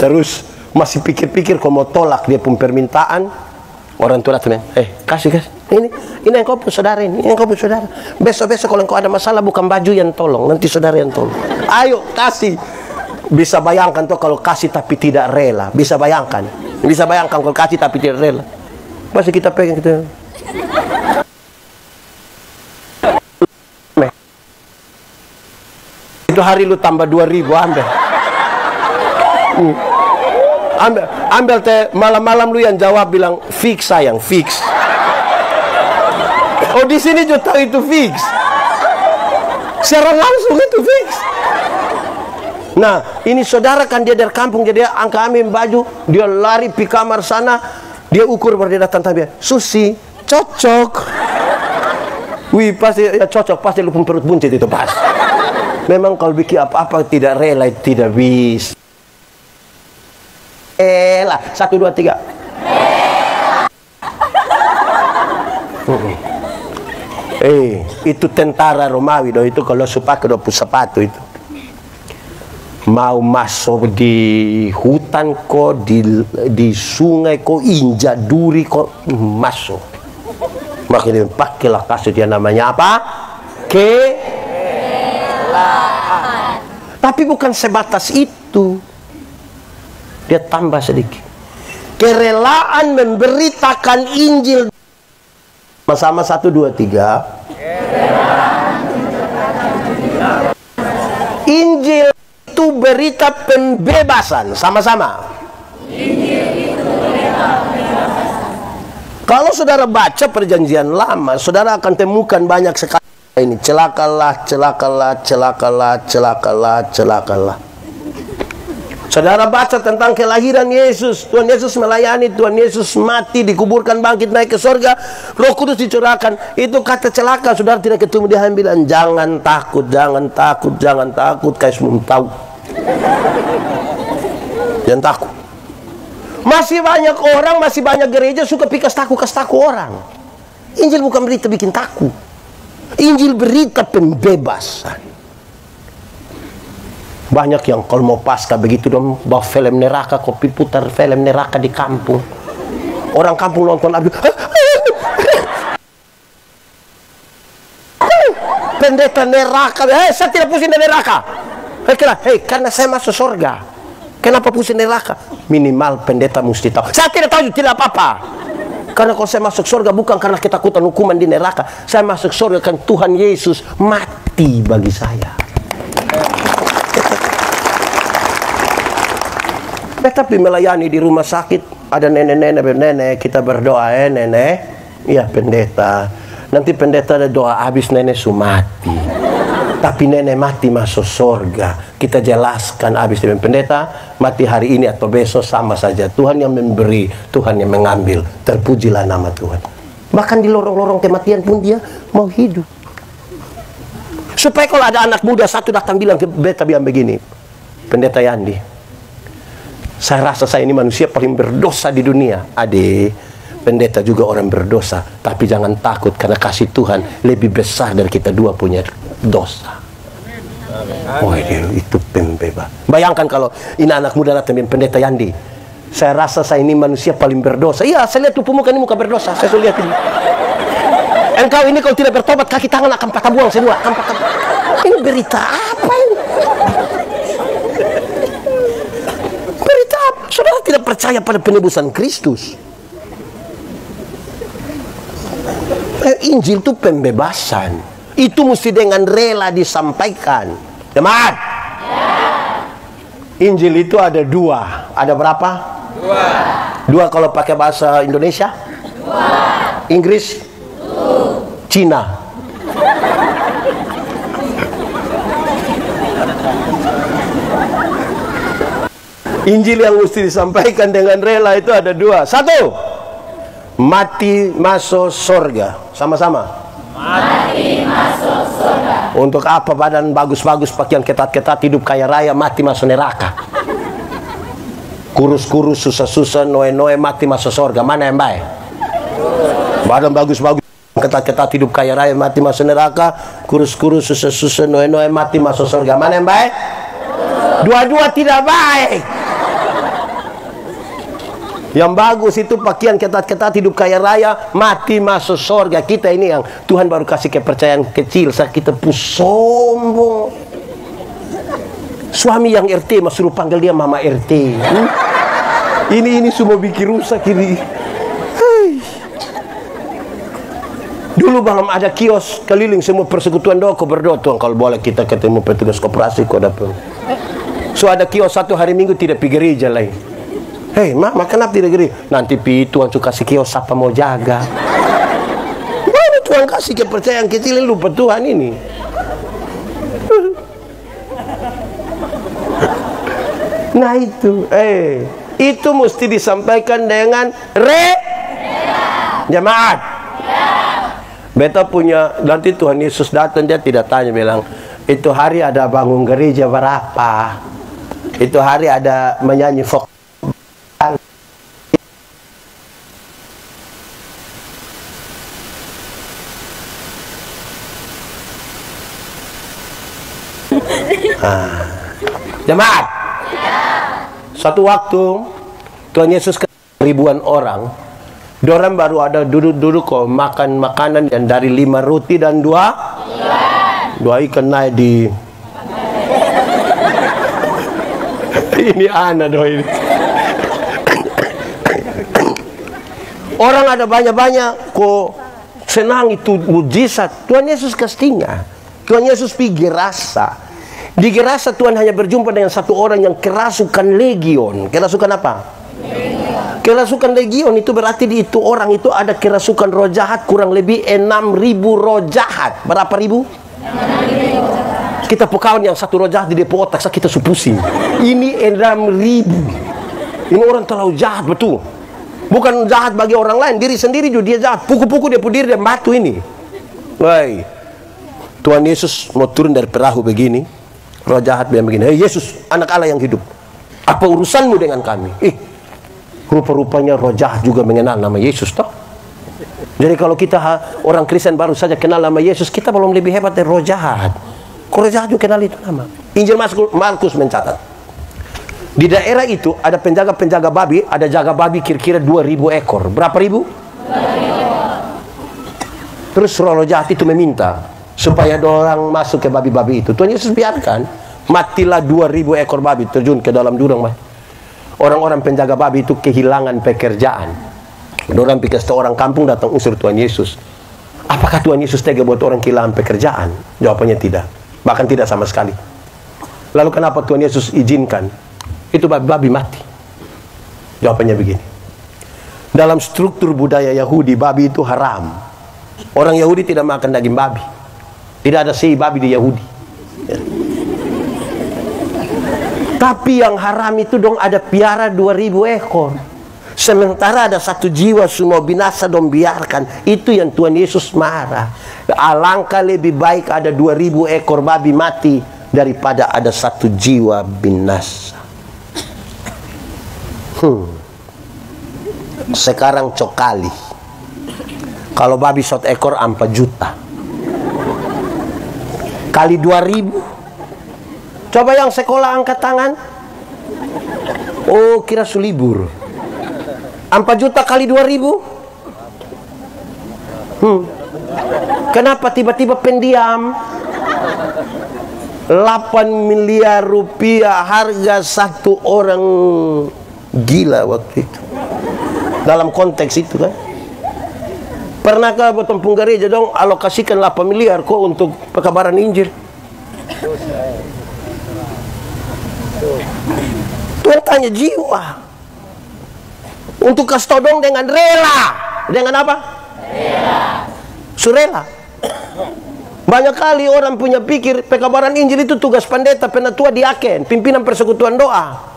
Terus masih pikir-pikir kok mau tolak dia pun permintaan. Orang tua datang, kasih ini yang kau pun saudara, ini yang kau pun saudara. Besok kalau kau ada masalah bukan baju yang tolong, nanti saudara yang tolong. Ayo kasih. Bisa bayangkan tuh kalau kasih tapi tidak rela. Bisa bayangkan kalau kasih tapi tidak rela. Masih kita pegang gitu. Itu hari lu tambah 2.000, ambil teh, malam-malam lu yang jawab bilang fix sayang, fix. Oh, di sini juga itu fix. Secara langsung itu fix. Nah, ini saudara kan dia dari kampung, jadi dia angka ambil baju, dia lari di kamar sana, dia ukur baru dia datang tanya, "Susi, cocok." Wih, pasti ya cocok, pasti lu pun perut buncit itu pas. Memang kalau bikin apa-apa tidak rela, tidak bisa. Rela. 1, 2, 3. Itu tentara Romawi doh, itu kalau pakai sepatu itu. Mau masuk di hutan kok, di sungai kok, injak duri kok, masuk. Makanya pakailah kasut yang namanya apa? Tapi bukan sebatas itu. Dia tambah sedikit. Kerelaan memberitakan Injil. Sama-sama 1, 2, 3. Injil itu berita pembebasan. Sama-sama. Kalau saudara baca perjanjian lama, saudara akan temukan banyak sekali ini, celakalah. Saudara baca tentang kelahiran Yesus, Tuhan Yesus melayani, Tuhan Yesus mati, dikuburkan, bangkit, naik ke surga, Roh Kudus dicurahkan. Itu kata celaka, saudara tidak ketemu dia bilang, jangan takut, kayak semua tahu. Jangan takut. Masih banyak orang, masih banyak gereja suka pikas taku orang. Injil bukan berita bikin takut. Injil berita pembebasan. Banyak yang kalau mau pasca begitu dong, bawa film neraka, kopi putar film neraka di kampung. Orang kampung nonton lagi. Pendeta neraka. Saya tidak pusing dari neraka. Karena saya masuk surga. Kenapa pusing neraka? Minimal pendeta mesti tahu. Saya tidak tahu, tidak apa-apa. Karena kalau saya masuk surga bukan karena ketakutan hukuman di neraka. Saya masuk surga kan Tuhan Yesus mati bagi saya. Tetapi melayani di rumah sakit, ada nenek-nenek, kita berdoa, nenek, iya pendeta. Nanti pendeta ada doa, habis nenek su mati. Tapi nenek mati masuk surga. Kita jelaskan habis dengan pendeta, mati hari ini atau besok sama saja. Tuhan yang memberi, Tuhan yang mengambil. Terpujilah nama Tuhan. Bahkan di lorong-lorong kematian pun dia mau hidup. Supaya kalau ada anak muda satu datang bilang ke beta bilang begini, Pendeta Yandi, saya rasa saya ini manusia paling berdosa di dunia. Adik, pendeta juga orang berdosa, tapi jangan takut karena kasih Tuhan lebih besar dari kita dua punya dosa. Oh, itu pembebas. Bayangkan kalau ini anak muda datang dengan Pendeta Yandi, saya rasa saya ini manusia paling berdosa. Iya, saya lihat tubuh muka ini muka berdosa. Saya sudah lihat ini. Engkau ini kalau tidak bertobat kaki tangan akan patah buang semua. Ini berita apa ini? Berita apa? Saudara tidak percaya pada penebusan Kristus. Injil itu pembebasan. Itu mesti dengan rela disampaikan. Jemaat, Injil itu ada dua. Ada berapa? Dua kalau pakai bahasa Indonesia? Inggris? Cina. Injil yang mesti disampaikan dengan rela itu ada dua. Satu, mati masuk surga. Sama-sama. Mati masuk surga. Untuk apa badan bagus-bagus, pakaian ketat-ketat, hidup kaya raya, mati masuk neraka? Kurus-kurus, susah-susah, noe-noe, mati masuk surga. Mana yang baik? Badan bagus-bagus, ketat-ketat, hidup kaya raya, mati masuk neraka. Kurus-kurus, susah-susah, noe-noe, mati masuk surga. Mana yang baik? Dua-dua tidak baik. Yang bagus itu pakaian ketat-ketat, hidup kaya raya, mati masuk surga. Kita ini yang Tuhan baru kasih kepercayaan kecil, saat kita pun sombong. Suami yang RT masih suruh panggil dia Mama RT. Ini semua bikin rusak ini. Dulu belum ada kios keliling semua persekutuan doko berdoa, Tuhan kalau boleh kita ketemu petugas koperasi kok dapat. So ada kios satu hari Minggu tidak pergi gereja lain. Hei, Mama kenapa tidak gini? Nanti Tuhan suka kasih kios siapa mau jaga. Mana Tuhan kasih kepercayaan kecil lupa Tuhan ini. Nah itu mesti disampaikan dengan jemaat. Beta punya, nanti Tuhan Yesus datang dia tidak tanya bilang, itu hari ada bangun gereja berapa? Itu hari ada menyanyi folk. Jemaat, suatu waktu Tuhan Yesus ke ribuan orang, dorang baru ada duduk-duduk kok makan makanan yang dari 5 roti dan 2 ikan naik di ini anak doa ini. Orang ada banyak-banyak kok senang itu mujizat. Tuhan Yesus kasihnya. Tuhan Yesus pergi Gerasa. Di Gerasa Tuhan hanya berjumpa dengan satu orang yang kerasukan legion. Kerasukan apa? Kerasukan legion itu berarti di itu orang itu ada kerasukan roh jahat kurang lebih 6.000 roh jahat. Berapa ribu? 6.000. Kita pokawan yang satu roh jahat di depo otak kita supusing. Ini 6.000. Ini orang terlalu jahat betul. Bukan jahat bagi orang lain, diri sendiri juga dia jahat. Puku-puku dia pun diri dan batu ini. Woi, Tuhan Yesus mau turun dari perahu begini. Roh jahat bilang begini, hei Yesus, anak Allah yang hidup, apa urusanmu dengan kami? Rupa-rupanya roh jahat juga mengenal nama Yesus toh. Jadi kalau kita orang Kristen baru saja kenal nama Yesus, kita belum lebih hebat dari roh jahat. Roh jahat juga kenal itu nama. Injil Markus mencatat, di daerah itu ada penjaga-penjaga babi, ada jaga babi kira-kira 2.000 ekor. Berapa ribu? 2.000. Terus roh jahat itu meminta supaya orang masuk ke babi-babi itu. Tuhan Yesus biarkan, matilah 2.000 ekor babi terjun ke dalam jurang. Orang-orang penjaga babi itu kehilangan pekerjaan. Dorang pikir orang kampung datang usir Tuhan Yesus. Apakah Tuhan Yesus tega buat orang kehilangan pekerjaan? Jawabannya tidak. Bahkan tidak sama sekali. Lalu kenapa Tuhan Yesus izinkan? Itu babi mati. Jawabannya begini. Dalam struktur budaya Yahudi, babi itu haram. Orang Yahudi tidak makan daging babi. Tidak ada sei babi di Yahudi. Ya. Tapi yang haram itu dong ada piara 2000 ekor. Sementara ada 1 jiwa semua binasa dong biarkan. Itu yang Tuhan Yesus marah. Alangkah lebih baik ada 2000 ekor babi mati daripada ada 1 jiwa binasa. Sekarang cokali. Kalau babi 1 ekor 4 juta. Kali 2000. Coba yang sekolah angkat tangan. Oh, kira sulibur. 4 juta kali 2000. Kenapa tiba-tiba pendiam? 8 miliar rupiah harga 1 orang gila waktu itu. Dalam konteks itu kan. Pernahkah buat tempung gereja dong alokasikan 8 miliar kok untuk pekabaran Injil? Tuhan tanya jiwa. Untuk kasih todong dengan rela. Dengan apa? Rela. Surela. Banyak kali orang punya pikir pekabaran Injil itu tugas pendeta, penatua, diaken, pimpinan persekutuan doa.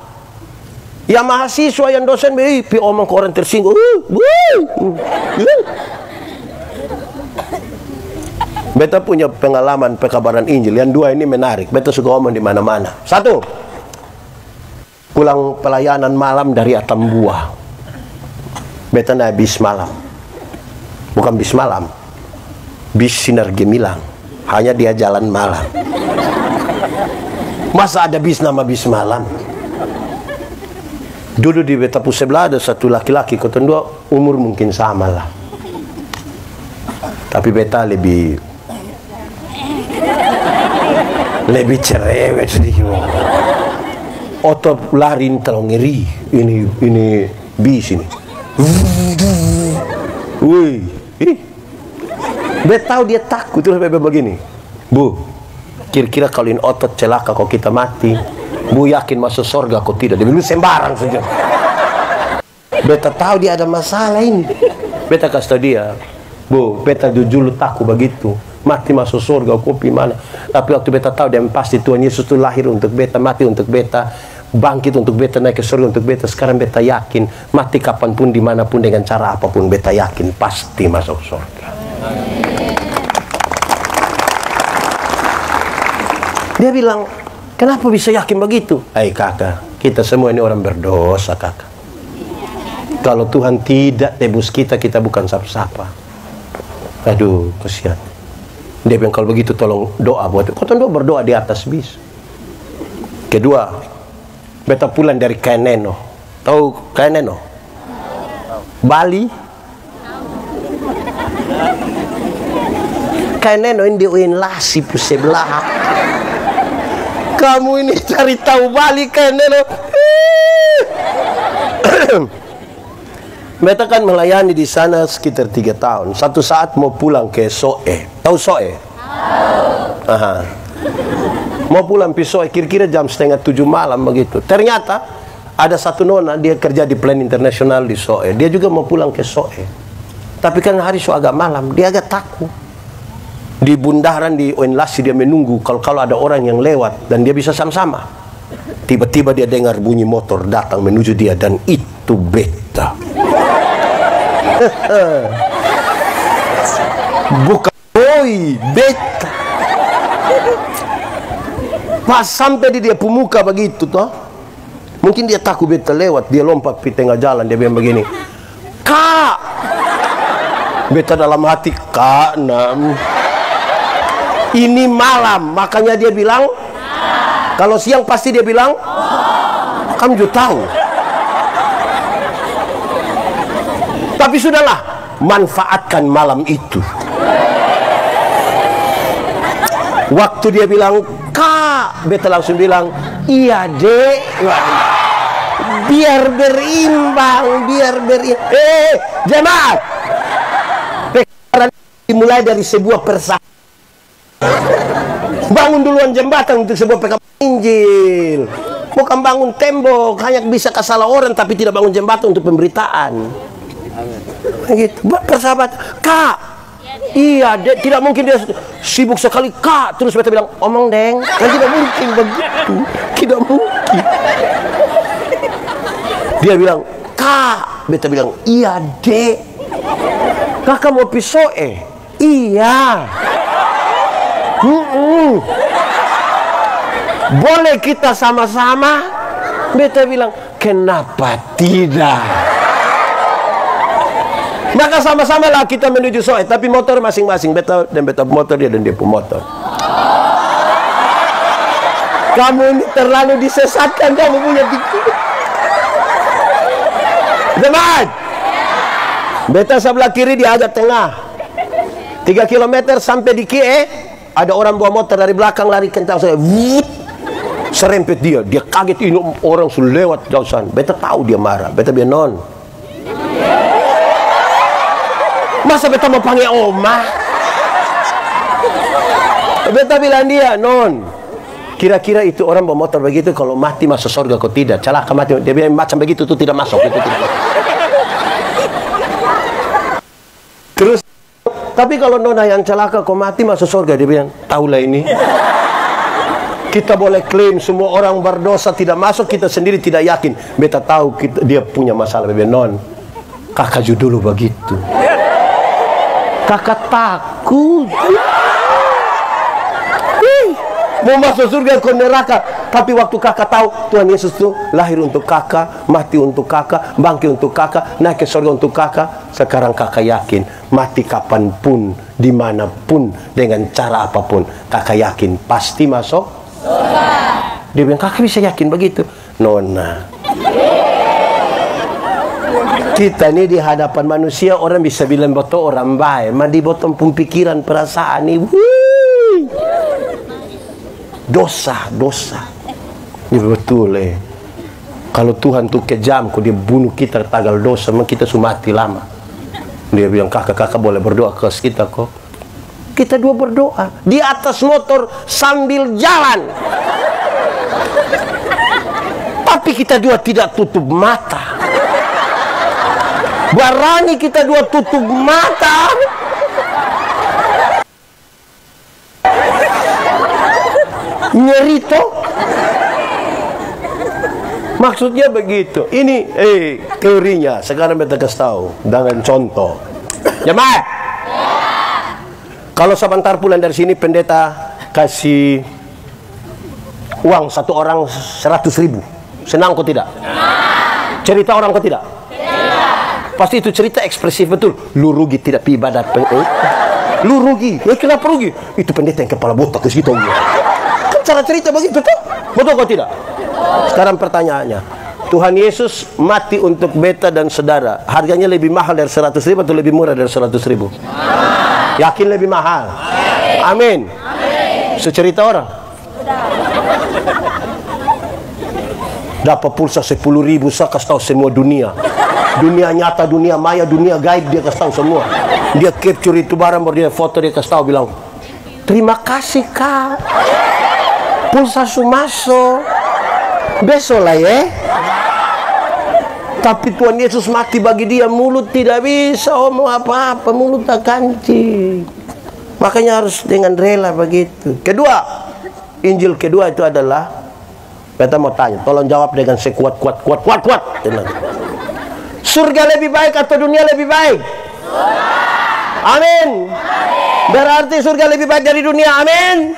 Ya mahasiswa yang dosen pi omong ke orang tersinggung. Beta punya pengalaman pekabaran Injil. Yang 2 ini menarik. Beta suka omong di mana-mana. 1. Pulang pelayanan malam dari Atambua. Beta naik bis malam. Bukan bis malam. Bis Sinar Gemilang. Hanya dia jalan malam. Masa ada bis nama bis malam? Duduk di beta sebelah ada 1 laki-laki. Koton 2 umur mungkin sama lah. Tapi beta lebih cerewet sedikit. Otot lari terlalu ngeri. Ini bis ini. Wih, beta tahu dia takut terus begini. Bu, kira-kira kalau ini otot celaka kok kita mati, Bu yakin masuk surga kok tidak? Dia bilang sembarang saja. Beta tahu dia ada masalah ini. Beta kasih tahu dia, Bu, beta dulu takut begitu. Mati masuk surga, kopi mana? Tapi waktu beta tahu dia pasti Tuhan Yesus itu lahir untuk beta, mati untuk beta, bangkit untuk beta, naik ke surga untuk beta. Sekarang beta yakin mati kapanpun, dimanapun, dengan cara apapun, beta yakin pasti masuk surga. Dia bilang, kenapa bisa yakin begitu? Hai kakak, kita semua ini orang berdosa kakak. Kalau Tuhan tidak tebus kita, kita bukan siapa-siapa. Aduh, kasihan. Dia bilang kalau begitu tolong doa buat. Kau doa berdoa di atas bis. Kedua, beta pulang dari Kaineno. Tahu Kaineno? Bali. Kaineno ini di Lasi sebelah. Kamu ini cari tahu Bali Kaineno. Beta kan melayani di sana sekitar 3 tahun. Satu saat mau pulang ke Soe. Tahu Soe? Aha. Mau pulang ke Soe kira-kira jam 6:30 malam begitu. Ternyata ada satu nona, dia kerja di Plan Internasional di Soe. Dia juga mau pulang ke Soe. Tapi kan hari so agak malam, dia agak takut. Di bundaran di Oenlasi dia menunggu kalau ada orang yang lewat dan dia bisa sama-sama. Tiba-tiba dia dengar bunyi motor datang menuju dia dan itu beta. Bukan boy, beta. Pas sampai di dia pemuka begitu toh, mungkin dia takut beta lewat, dia lompat di tengah jalan, dia bilang begini, Kak. Beta dalam hati, Kak, ini malam, makanya dia bilang, kalau siang pasti dia bilang, kamu juga tahu. Tapi sudahlah, manfaatkan malam itu. Waktu dia bilang, Kak, beta langsung bilang, iya dek. biar berimbang, jemaat. Pekabaran dimulai dari sebuah persahabatan. Bangun duluan jembatan untuk sebuah pekabaran Injil. Bukan bangun tembok, hanya bisa kasalah orang tapi tidak bangun jembatan untuk pemberitaan. Begitu, persahabat. Kak, iya, tidak mungkin dia sibuk sekali. Kak, terus beta bilang, omong deng. Kan tidak mungkin begitu. Tidak mungkin. Dia bilang, Kak. Beta bilang, iya dek. Kakak mau pisau Iya. Boleh kita sama-sama? Beta bilang, kenapa tidak? Maka sama-sama lah kita menuju Soe, tapi motor masing-masing. Beta dan beta motor, dia dan dia pun motor. Kamu ini terlalu disesatkan, kamu punya pikir. Teman, beta sebelah kiri, dia agak tengah. 3 kilometer sampai di Kie, ada orang bawa motor dari belakang lari kencang. Saya serempet dia kaget, ini orang sudah lewat jauh sana. Beta tahu dia marah. Beta bilang, non, masa beta mau panggil oma? Beta bilang dia, non, kira-kira itu orang bawa motor begitu kalau mati masuk surga kau tidak? Celaka mati. Dia bilang macam begitu tuh tidak masuk. Itu tidak masuk. Terus, tapi kalau nona yang celaka kau mati masuk surga, dia bilang, tahulah ini. Kita boleh klaim semua orang berdosa tidak masuk, kita sendiri tidak yakin. Beta tahu dia punya masalah. Dia bilang, non, kakak dulu begitu. Kakak takut. Mau masuk surga ke neraka. Tapi waktu kakak tahu Tuhan Yesus itu lahir untuk kakak, mati untuk kakak, bangkit untuk kakak, naik ke surga untuk kakak. Sekarang kakak yakin mati kapanpun, dimanapun, dengan cara apapun, kakak yakin pasti masuk surga. Dia bilang, kakak bisa yakin begitu? Nona, kita ini di hadapan manusia orang bisa bilang betul orang baik, mah di bottom pun pikiran perasaan ini dosa. Ini betul Kalau Tuhan tuh kejam, kok dia bunuh kita tanggal dosa, memang kita sudah mati lama. Dia bilang, kakak boleh berdoa ke kita kok. Kita dua berdoa di atas motor sambil jalan. Tapi kita dua tidak tutup mata. Berani kita dua tutup mata. Nyerito. Maksudnya begitu. Ini teorinya. Sekarang beta kasih tahu dengan contoh. Jemaat, kalau sebentar pulang dari sini pendeta kasih uang satu orang 100.000, senang kok tidak? Cerita orang kok tidak? Pasti itu cerita ekspresif betul. Lu rugi tidak pi ibadat. Lu rugi. Kenapa rugi? Itu pendeta yang kepala botak ke situ. Kan cara cerita begitu tuh. Betul kok tidak? Sekarang pertanyaannya, Tuhan Yesus mati untuk beta dan saudara. Harganya lebih mahal dari 100.000 atau lebih murah dari 100.000? Yakin lebih mahal? Amin. Secerita orang. Dapat pulsa 10.000, saya kasih tahu semua dunia. Dunia nyata, dunia maya, dunia gaib, dia kasih tahu semua. Dia capture itu barang, baru dia foto, dia kasih tahu, bilang, terima kasih kak, pulsa sumaso, besok lah ya. Tapi Tuhan Yesus mati bagi dia, mulut tidak bisa omong apa-apa, mulut tak kancing. Makanya harus dengan rela begitu. Kedua, Injil kedua itu adalah, kita mau tanya, tolong jawab dengan sekuat. Surga lebih baik atau dunia lebih baik? Amin. Berarti surga lebih baik dari dunia. Amin.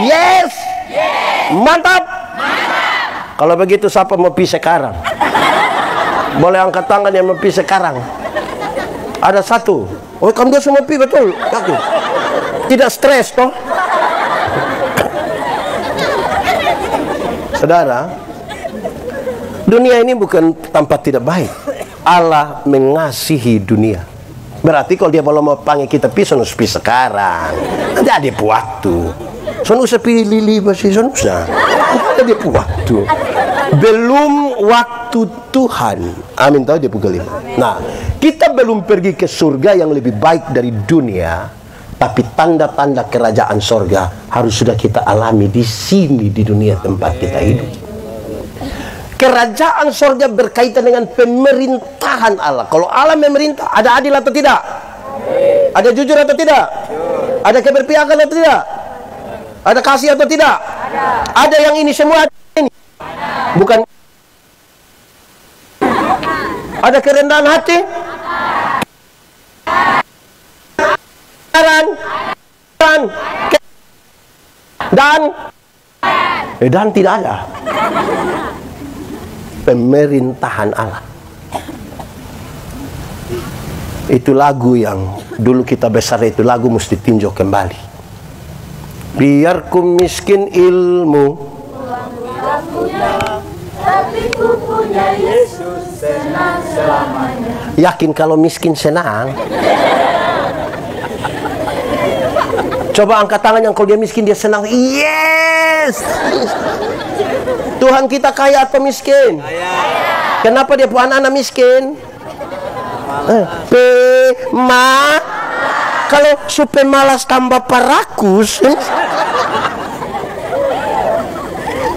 Yes. Mantap. Kalau begitu siapa mau pergi sekarang? Boleh angkat tangan yang mau pergi sekarang. Ada satu. Oh, kamu semua pergi betul? Yakin? Tidak stres toh? Saudara, dunia ini bukan tempat tidak baik. Allah mengasihi dunia. Berarti kalau dia mau panggil kita pisah, harus pisah sekarang. Nanti ada waktu. Soalnya usah pilih pasti, soalnya usah. Ada waktu. Belum waktu Tuhan. Amin, tahu dia pukul 5. Nah, kita belum pergi ke surga yang lebih baik dari dunia, tapi tanda-tanda kerajaan surga harus sudah kita alami di sini, di dunia tempat kita hidup. Kerajaan surga berkaitan dengan pemerintahan Allah. Kalau Allah memerintah, ada adil atau tidak? Ada jujur atau tidak? Ada keberpihakan atau tidak? Ada kasih atau tidak? Ada yang ini semua ini. Bukan. Ada kerendahan hati? Dan tidak ada pemerintahan Allah. Itu lagu yang dulu kita besar, itu lagu mesti tinjau kembali. Biar ku miskin ilmu, tapi ku punya Yesus, senang selamanya. Yakin kalau miskin senang? Coba angkat tangan yang kalau dia miskin dia senang. Yes. Tuhan kita kaya atau miskin? Kaya. Kenapa dia punya anak miskin? Kalau supaya malas tambah parakus.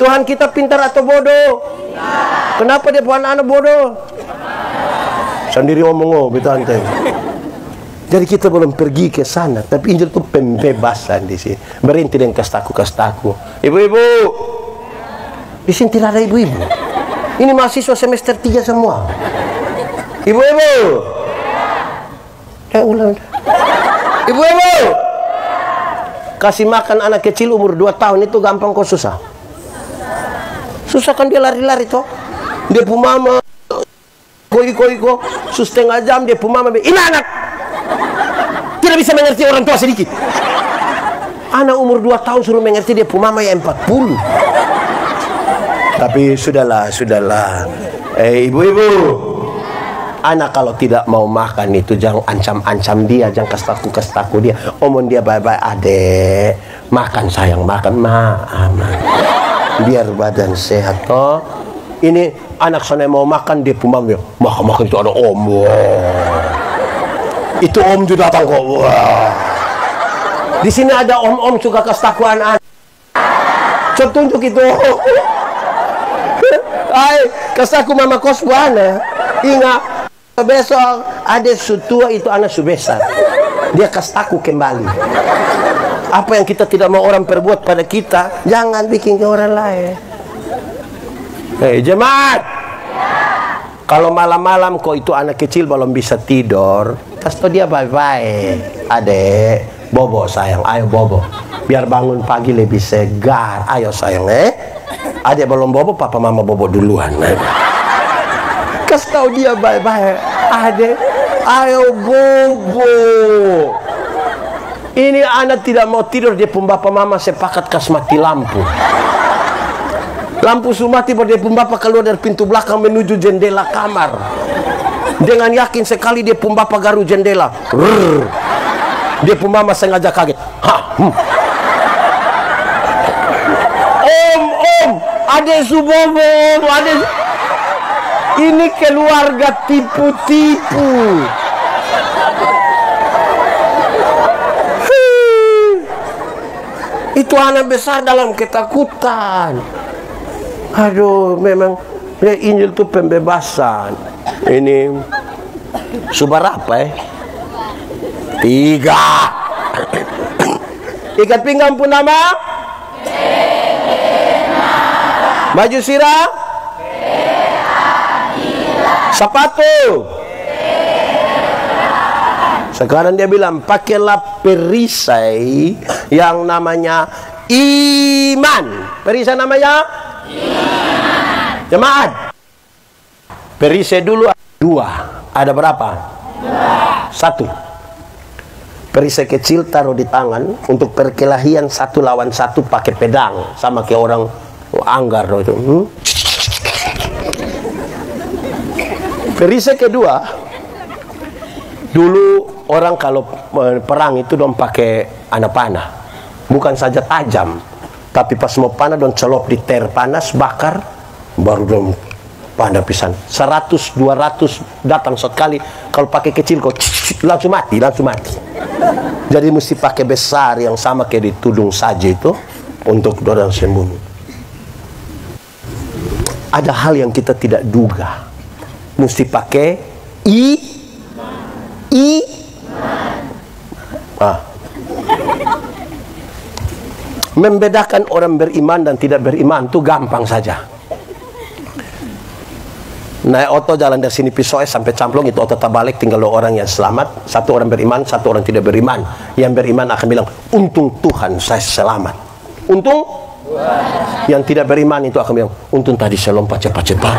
Tuhan kita pintar atau bodoh? Kenapa dia punya anak bodoh? Sendiri ngomong betul. Jadi kita belum pergi ke sana, tapi Injil itu pembebasan di sini. Berhenti dengan kastaku. Ibu-ibu, di sini tidak ada ibu-ibu. Ini mahasiswa semester 3 semua. Ibu-ibu, ibu-ibu, kasih makan anak kecil umur 2 tahun itu gampang kok susah? Susah kan, dia lari-lari toh. Dia pu mama, koi, setengah jam dia pu mama, ini anak tidak bisa mengerti orang tua sedikit. Anak umur 2 tahun suruh mengerti dia pu mama ya 40. Tapi sudahlah. Ibu-ibu, anak kalau tidak mau makan itu jangan ancam-ancam dia, jangan kastaku dia. Omong dia bye-bye, adek. Makan sayang, makan biar badan sehat toh. Ini anak sana mau makan dia pu mama, makan itu ada om. Itu om juga datang kok. Wah. Di sini ada om-om suka kastakuan anak. Coba tunjuk itu. Hai, kastaku mama kos buana. Ingat, besok ada sutua itu anak subesar. Dia kastaku kembali. Apa yang kita tidak mau orang perbuat pada kita, jangan bikin ke orang lain. Hei jemaat, kalau malam-malam kok itu anak kecil belum bisa tidur, kasih dia bye-bye. Adek, bobo sayang, ayo bobo. Biar bangun pagi lebih segar. Ayo sayang, Adek belum bobo, papa mama bobo duluan. Kasih tahu dia bye-bye. Adek, ayo bobo. Ini anak tidak mau tidur, dia pun bapak mama sepakat kas mati lampu. Lampu sumati baru dia pun bapak keluar dari pintu belakang menuju jendela kamar. Dengan yakin sekali dia pun bapak garu jendela. Dia pun mama sengaja kaget. Om, ada subobo, ada. Ini keluarga tipu-tipu. Itu anak besar dalam ketakutan. Aduh, memang Injil itu pembebasan. Ini subar apa 3. Ikat pinggang pun nama. Baju sirah. Sepatu. Sekarang dia bilang pakailah perisai yang namanya iman. Perisai namanya iman. Jemaat, perisai dulu 2. Ada berapa? 1. Perisai kecil taruh di tangan untuk perkelahian 1 lawan 1 pakai pedang, sama kayak orang anggar itu. Perisai kedua, dulu orang kalau perang itu dong pakai anak panah, bukan saja tajam, tapi pas mau panah dong celop di ter panas bakar, baru dong Pandai pisan. 100, 200 datang sekali. Kalau pakai kecil kok langsung mati, langsung mati. Jadi mesti pakai besar yang sama kayak di tudung saja itu untuk orang sembunyi. Ada hal yang kita tidak duga. Mesti pakai membedakan orang beriman dan tidak beriman itu gampang saja. Naik oto jalan dari sini Pisoes sampai Camplong, itu oto terbalik, tinggal 2 orang yang selamat. 1 orang beriman, 1 orang tidak beriman. Yang beriman akan bilang, untung Tuhan saya selamat. Untung Tuhan. Yang tidak beriman itu akan bilang, untung tadi saya lompat cepat-cepat.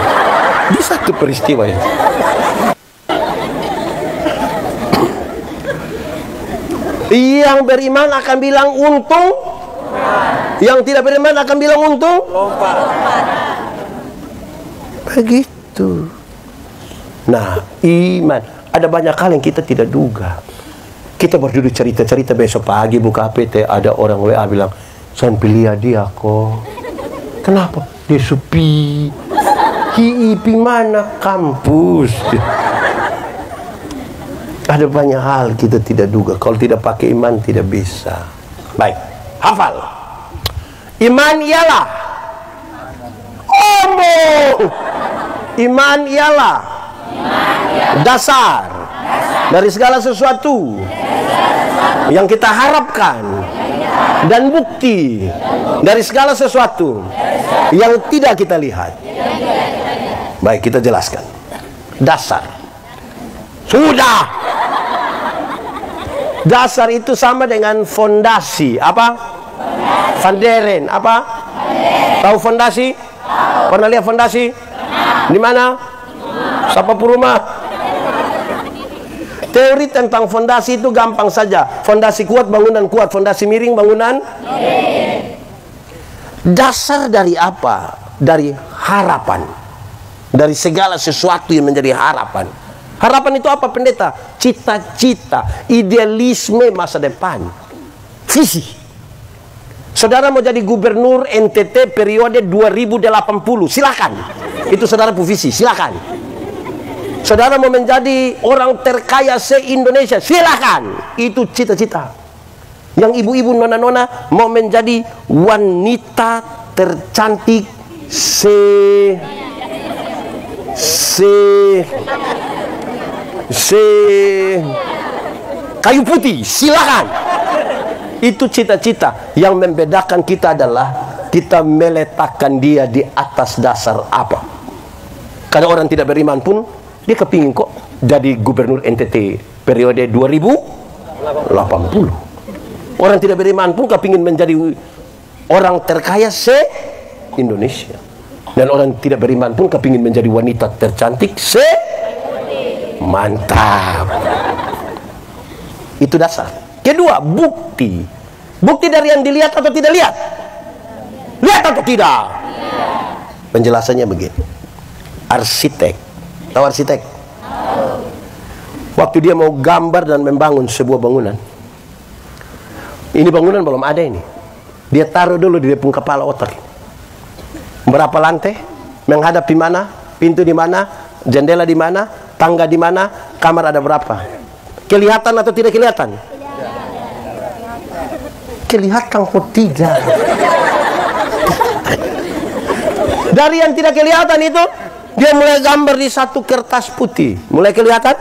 Di satu peristiwa itu. Yang beriman akan bilang untung. Yang tidak beriman akan bilang untung. Begitu. Nah, iman. Ada banyak hal yang kita tidak duga. Kita berduduk cerita-cerita, besok pagi buka PT, ada orang WA bilang, saya pilih dia kok. Kenapa? Dia sepi. Hiipi mana kampus? Ada banyak hal kita tidak duga. Kalau tidak pakai iman tidak bisa. Baik, hafal. Iman ialah omong. Iman ialah dasar dari segala sesuatu yang kita harapkan dan bukti dari segala sesuatu yang tidak kita lihat. Baik, kita jelaskan. Dasar. Sudah. Dasar itu sama dengan fondasi. Apa? Fanderen. Apa? Tahu fondasi? Pernah lihat fondasi? Di mana? Siapa rumah? Teori tentang fondasi itu gampang saja. Fondasi kuat, bangunan kuat. Fondasi miring, bangunan miring. Dasar dari apa? Dari harapan. Dari segala sesuatu yang menjadi harapan. Harapan itu apa, pendeta? Cita-cita, idealisme masa depan, visi. Saudara mau jadi gubernur NTT periode 2080, silakan. Itu saudara visi, silakan. Saudara mau menjadi orang terkaya se-Indonesia, silakan. Itu cita-cita. Yang ibu-ibu, nona-nona mau menjadi wanita tercantik kayu putih, silakan. Itu cita-cita. Yang membedakan kita adalah kita meletakkan dia di atas dasar apa. Karena orang tidak beriman pun dia kepingin kok jadi gubernur NTT periode 2080. Orang tidak beriman pun kepingin menjadi orang terkaya se-Indonesia. Dan orang tidak beriman pun kepingin menjadi wanita tercantik mantap. Itu dasar. Kedua, bukti. Bukti dari yang dilihat atau tidak lihat? Lihat atau tidak? Penjelasannya begini. Arsitek. Tahu arsitek? Waktu dia mau gambar dan membangun sebuah bangunan. Ini bangunan belum ada ini. Dia taruh dulu di depan kepala otak. Berapa lantai? Menghadap di mana? Pintu di mana? Jendela di mana? Tangga di mana? Kamar ada berapa? Kelihatan atau tidak kelihatan? Kelihatan kok tidak. Dari yang tidak kelihatan itu, dia mulai gambar di satu kertas putih. Mulai kelihatan?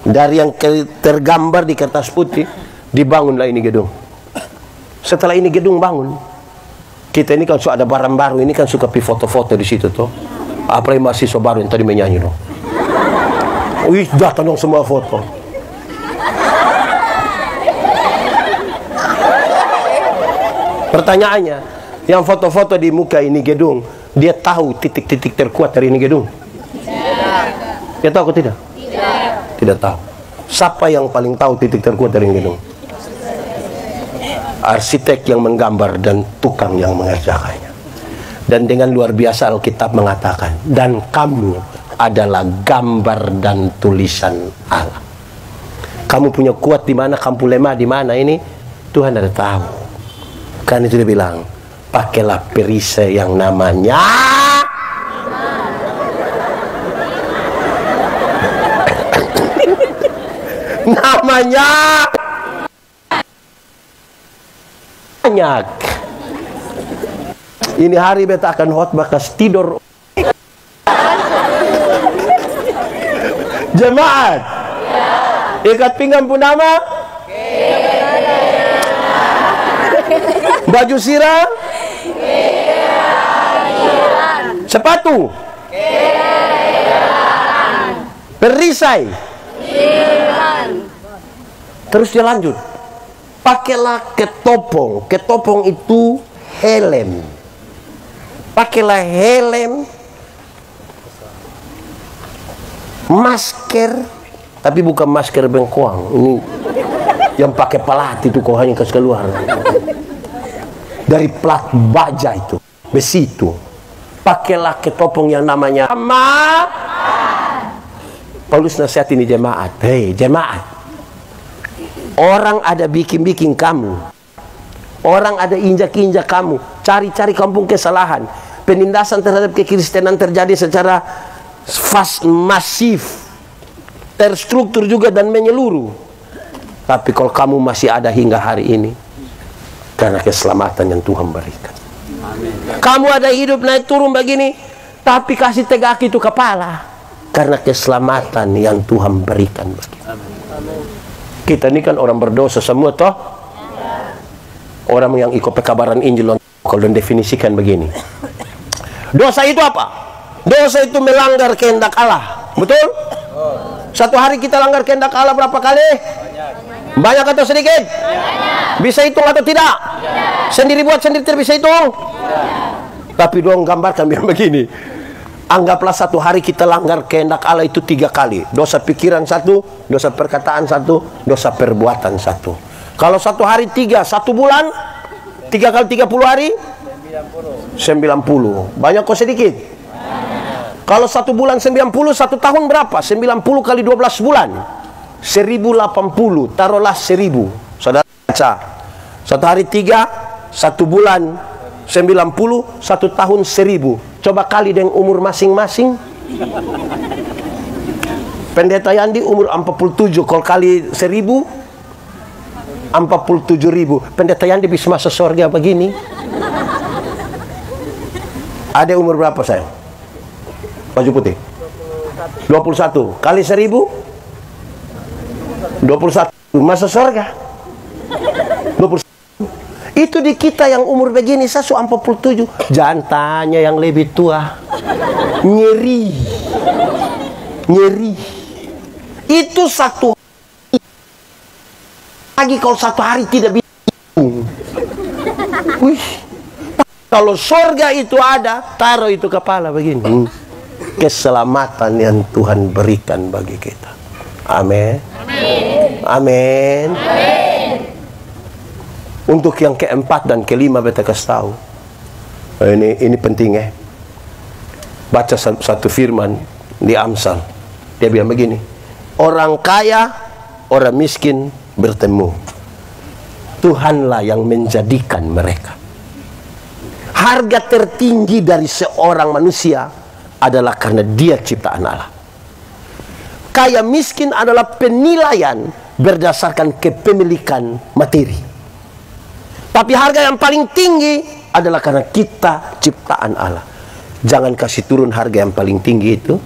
Dari yang tergambar di kertas putih, dibangunlah ini gedung. Setelah ini gedung bangun, kita ini kan suka ada barang baru, ini kan suka pi foto-foto di situ tuh. Apalagi mahasiswa baru yang tadi menyanyi dong. Wih, datang dong semua foto. Pertanyaannya, yang foto-foto di muka ini gedung, dia tahu titik-titik terkuat dari ini gedung? Dia tahu atau tidak? Tidak tahu. Siapa yang paling tahu titik terkuat dari ini gedung? Arsitek yang menggambar dan tukang yang mengerjakannya. Dan dengan luar biasa Alkitab mengatakan, dan kamu adalah gambar dan tulisan Allah. Kamu punya kuat di mana, kamu lemah di mana, ini Tuhan ada tahu. Kan itu dia bilang, pakailah perisai yang namanya namanya banyak. Ini hari beta akan khotbah kas tidur. Jemaat, ikat pinggang pun nama, baju sirah, sepatu, perisai. Terus dia lanjut, pakailah ketopong. Ketopong itu helm. Pakailah helm, masker, tapi bukan masker bengkoang. Ini yang pakai pelat itu kau hanya kasih keluar dari plat baja itu, besi itu. Pakailah ketopong yang namanya Paulus nasihat ini jemaat. Hei jemaat, orang ada bikin-bikin kamu, orang ada injak-injak kamu, cari-cari kampung kesalahan. Penindasan terhadap kekristenan terjadi secara masif, terstruktur juga dan menyeluruh. Tapi kalau kamu masih ada hingga hari ini, karena keselamatan yang Tuhan berikan. Amin. Kamu ada hidup naik turun begini, tapi kasih tegak itu kepala, karena keselamatan yang Tuhan berikan bagi. Kita ini kan orang berdosa semua toh. Orang yang ikut pekabaran Injil kalau definisikan begini. Dosa itu apa? Dosa itu melanggar kehendak Allah. Betul? Satu hari kita langgar kehendak Allah berapa kali? Banyak atau sedikit? Bisa hitung atau tidak? Sendiri buat sendiri tidak bisa hitung? Tapi dong gambarkan biar begini. Anggaplah satu hari kita langgar kehendak Allah itu 3 kali. Dosa pikiran 1, dosa perkataan 1, dosa perbuatan 1. Kalau satu hari 3, 1 bulan 3 kali 30 hari 90. Banyak kok sedikit? Kalau 1 bulan 90, 1 tahun berapa? 90 kali 12 bulan 1080. Taruhlah 1000. Saudara baca, satu hari 3, 1 bulan 90, 1 tahun 1000. Coba kali dengan umur masing-masing. Pendeta Yandi umur 47, kalau kali 1000 47.000. Pendeta Yandi bisa masuk surga begini. Ada umur berapa sayang? Baju putih 21 kali 1000 21 masuk surga. 21. Itu di kita yang umur begini 147. Jangan tanya yang lebih tua. Nyeri. Itu satu lagi kalau satu hari tidak bisa. Wih. Kalau surga itu ada, taruh itu kepala begini. Keselamatan yang Tuhan berikan bagi kita. Amin. Amin. Untuk yang keempat dan kelima beta kasih tahu. Ini penting ya. Baca satu firman di Amsal. Dia bilang begini. Orang kaya, orang miskin bertemu. Tuhanlah yang menjadikan mereka. Harga tertinggi dari seorang manusia adalah karena dia ciptaan Allah. Kaya miskin adalah penilaian berdasarkan kepemilikan materi. Tapi harga yang paling tinggi adalah karena kita ciptaan Allah. Jangan kasih turun harga yang paling tinggi itu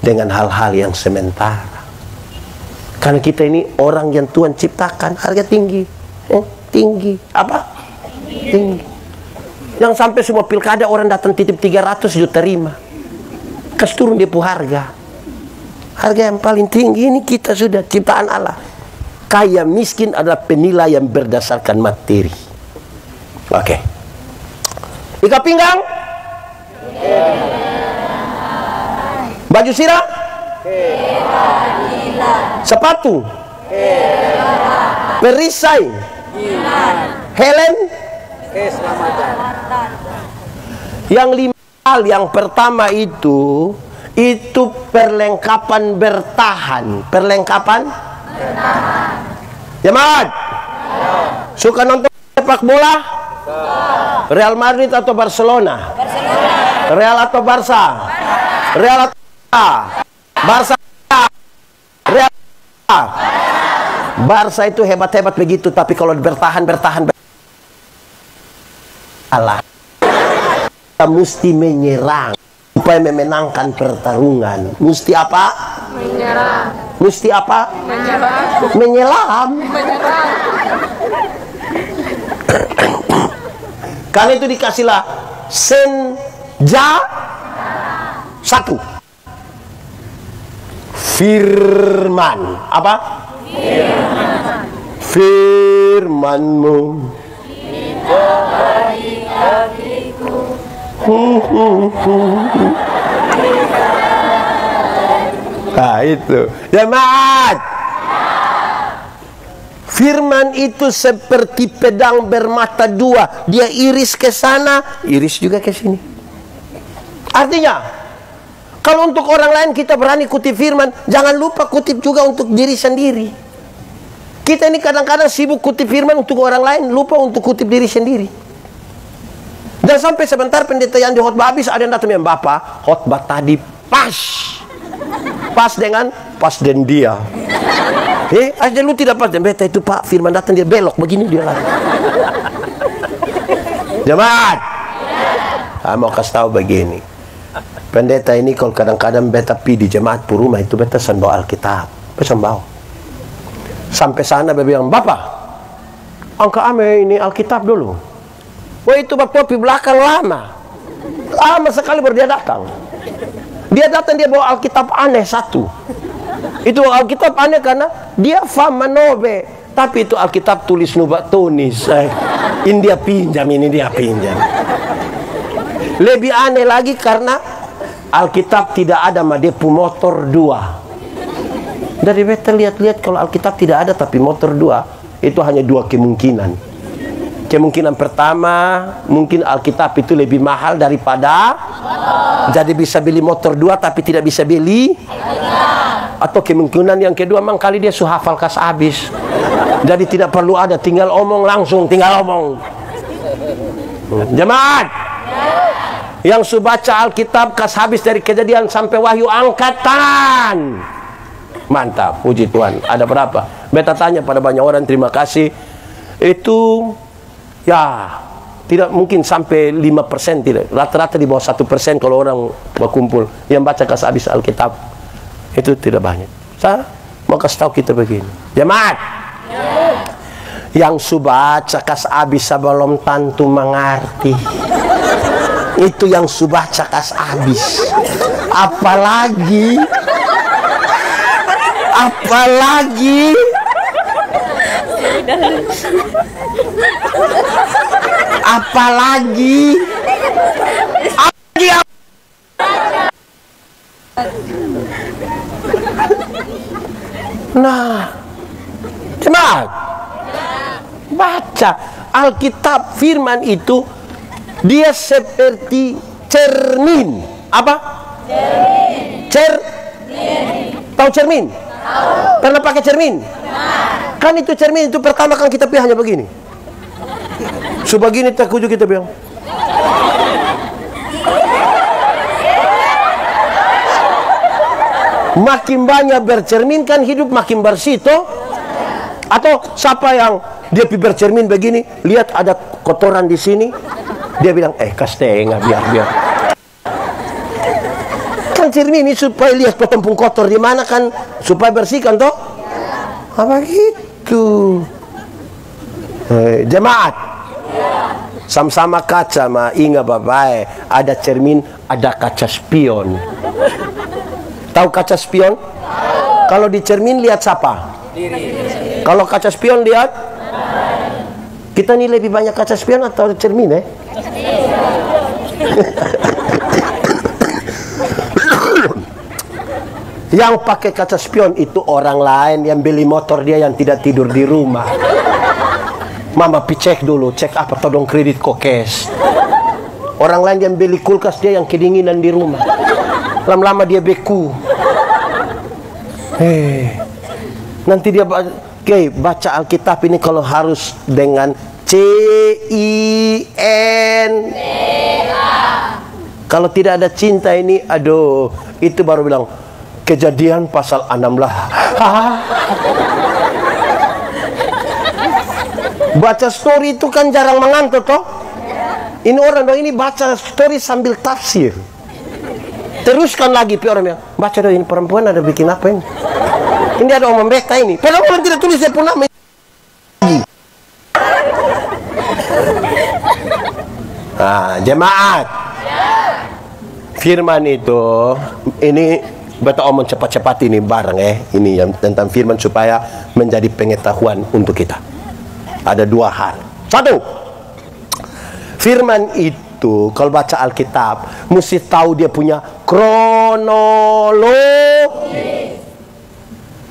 dengan hal-hal yang sementara. Karena kita ini orang yang Tuhan ciptakan, harga tinggi. Tinggi. Apa? Tinggi. Yang sampai semua pilkada orang datang titip 300 juta terima. Kasih turun dia pu harga. Harga yang paling tinggi ini kita sudah ciptaan Allah. Kaya miskin adalah penilaian berdasarkan materi. Oke. Ikat pinggang. Baju sirah. Sepatu. Perisai. Helm. Yang 5 hal yang pertama itu perlengkapan bertahan. Perlengkapan bertahan. Jemaat, suka nonton sepak bola? Real Madrid atau Barcelona? Real atau Barca? Real atau Barca? Real. Barca itu hebat-hebat begitu, tapi kalau bertahan Allah, kita mesti menyerang supaya memenangkan pertarungan. Mesti apa? Menyerang. Mesti apa? Menyerang. Menyelam. Menyerang. Karena itu dikasihlah senja satu. Firman. Apa? Firman. Firman-Mu. Nah itu jemaat, firman itu seperti pedang bermata dua. Dia iris ke sana, iris juga ke sini. Artinya, kalau untuk orang lain kita berani kutip firman, jangan lupa kutip juga untuk diri sendiri. Kita ini kadang-kadang sibuk kutip firman untuk orang lain, lupa untuk kutip diri sendiri. Dan sampai sebentar pendeta yang di khotbah habis, ada yang datang yang Bapak, khotbah tadi pas dengan dia. Aja lu tidak pas, pendeta itu Pak firman datang dia belok begini dia lari. Jemaat, saya mau kasih tahu begini. Pendeta ini kalau kadang-kadang beta pi di jemaat rumah itu beta bawa Alkitab, beta bawa. Sampai sana beta bilang, Bapak, angka ame ini Alkitab dulu. Wah itu Bapak di belakang lama sekali baru dia datang. Dia datang dia bawa Alkitab aneh satu. Itu Alkitab aneh karena dia fama nobe, tapi itu Alkitab tulis nubak tunis. Ini dia pinjam. Lebih aneh lagi karena Alkitab tidak ada madepu motor dua. Dari beta lihat-lihat kalau Alkitab tidak ada tapi motor dua, itu hanya dua kemungkinan. Kemungkinan pertama, mungkin Alkitab itu lebih mahal daripada jadi bisa beli motor dua tapi tidak bisa beli. Atau kemungkinan yang kedua, memang kali dia sudah hafal kas habis. Jadi tidak perlu ada, tinggal omong langsung, tinggal omong. Jemaat, yang sudah baca Alkitab kas habis dari Kejadian sampai Wahyu, angkat tangan. Mantap, puji Tuhan. Ada berapa? Beta tanya pada banyak orang, terima kasih. Itu ya tidak mungkin sampai 5%, tidak. Rata-rata di bawah 1% kalau orang berkumpul yang baca kas habis Alkitab. Itu tidak banyak. Saya mau kasih tahu kita begini, jemaat, yang sudah baca kas habis sebelum tentu mengerti. Itu yang sudah baca kas habis. Apalagi nah, jemaat, baca Alkitab firman itu dia seperti cermin. Apa? Cermin. Tahu cermin? Pernah pakai cermin? Kan itu cermin itu pertama kan kita pilih hanya begini. Sebegini tak kita bilang. Makin banyak bercermin kan hidup makin bersih toh? Atau siapa yang dia bercermin begini, lihat ada kotoran di sini, dia bilang kastengah biar. Kan cermin ini supaya lihat potong kotor di mana kan supaya bersihkan toh? Apa gitu? Jemaat, sama-sama kaca mah ingat bapak, ada cermin, ada kaca spion. Tahu kaca spion? Kalau di cermin lihat siapa? Kalau kaca spion lihat? Kita nih lebih banyak kaca spion atau cermin Yang pakai kaca spion itu orang lain yang beli motor dia yang tidak tidur di rumah. Mama cek dulu, cek apa todong kredit kokes. Orang lain yang beli kulkas dia yang kedinginan di rumah. Lama-lama dia beku. Nanti dia baca Alkitab ini kalau harus dengan CIN. Kalau tidak ada cinta ini, aduh, itu baru bilang Kejadian pasal 16. Baca story itu kan jarang mengantuk toh. Ini orang dong ini baca story sambil tafsir. Teruskan lagi orang bilang, baca dong ini perempuan ada bikin apa ini? Ini ada orang membeta ini. Padahal orang tidak tulis dia pun nama. Nah, jemaat. Firman itu, ini betul omong cepat-cepat ini bareng ini yang tentang firman supaya menjadi pengetahuan untuk kita. Ada dua hal. Satu, firman itu kalau baca Alkitab mesti tahu dia punya kronologi.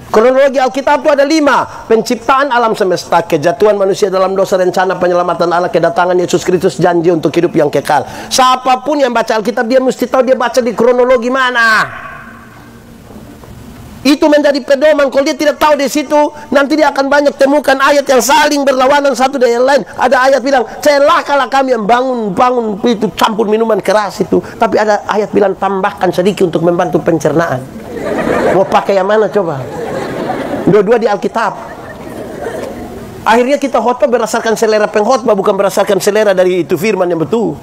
Kronologi Alkitab itu ada 5. Penciptaan alam semesta, kejatuhan manusia dalam dosa, rencana penyelamatan Allah, kedatangan Yesus Kristus, janji untuk hidup yang kekal. Siapapun yang baca Alkitab dia mesti tahu dia baca di kronologi mana. Itu menjadi pedoman. Kalau dia tidak tahu di situ, nanti dia akan banyak temukan ayat yang saling berlawanan satu dengan yang lain. Ada ayat bilang, celakalah kami yang bangun itu campur minuman keras itu. Tapi ada ayat bilang tambahkan sedikit untuk membantu pencernaan. Mau pakai yang mana coba? Dua-dua di Alkitab. Akhirnya kita khotbah berdasarkan selera pengkhotbah, bukan berdasarkan selera dari itu firman yang betul.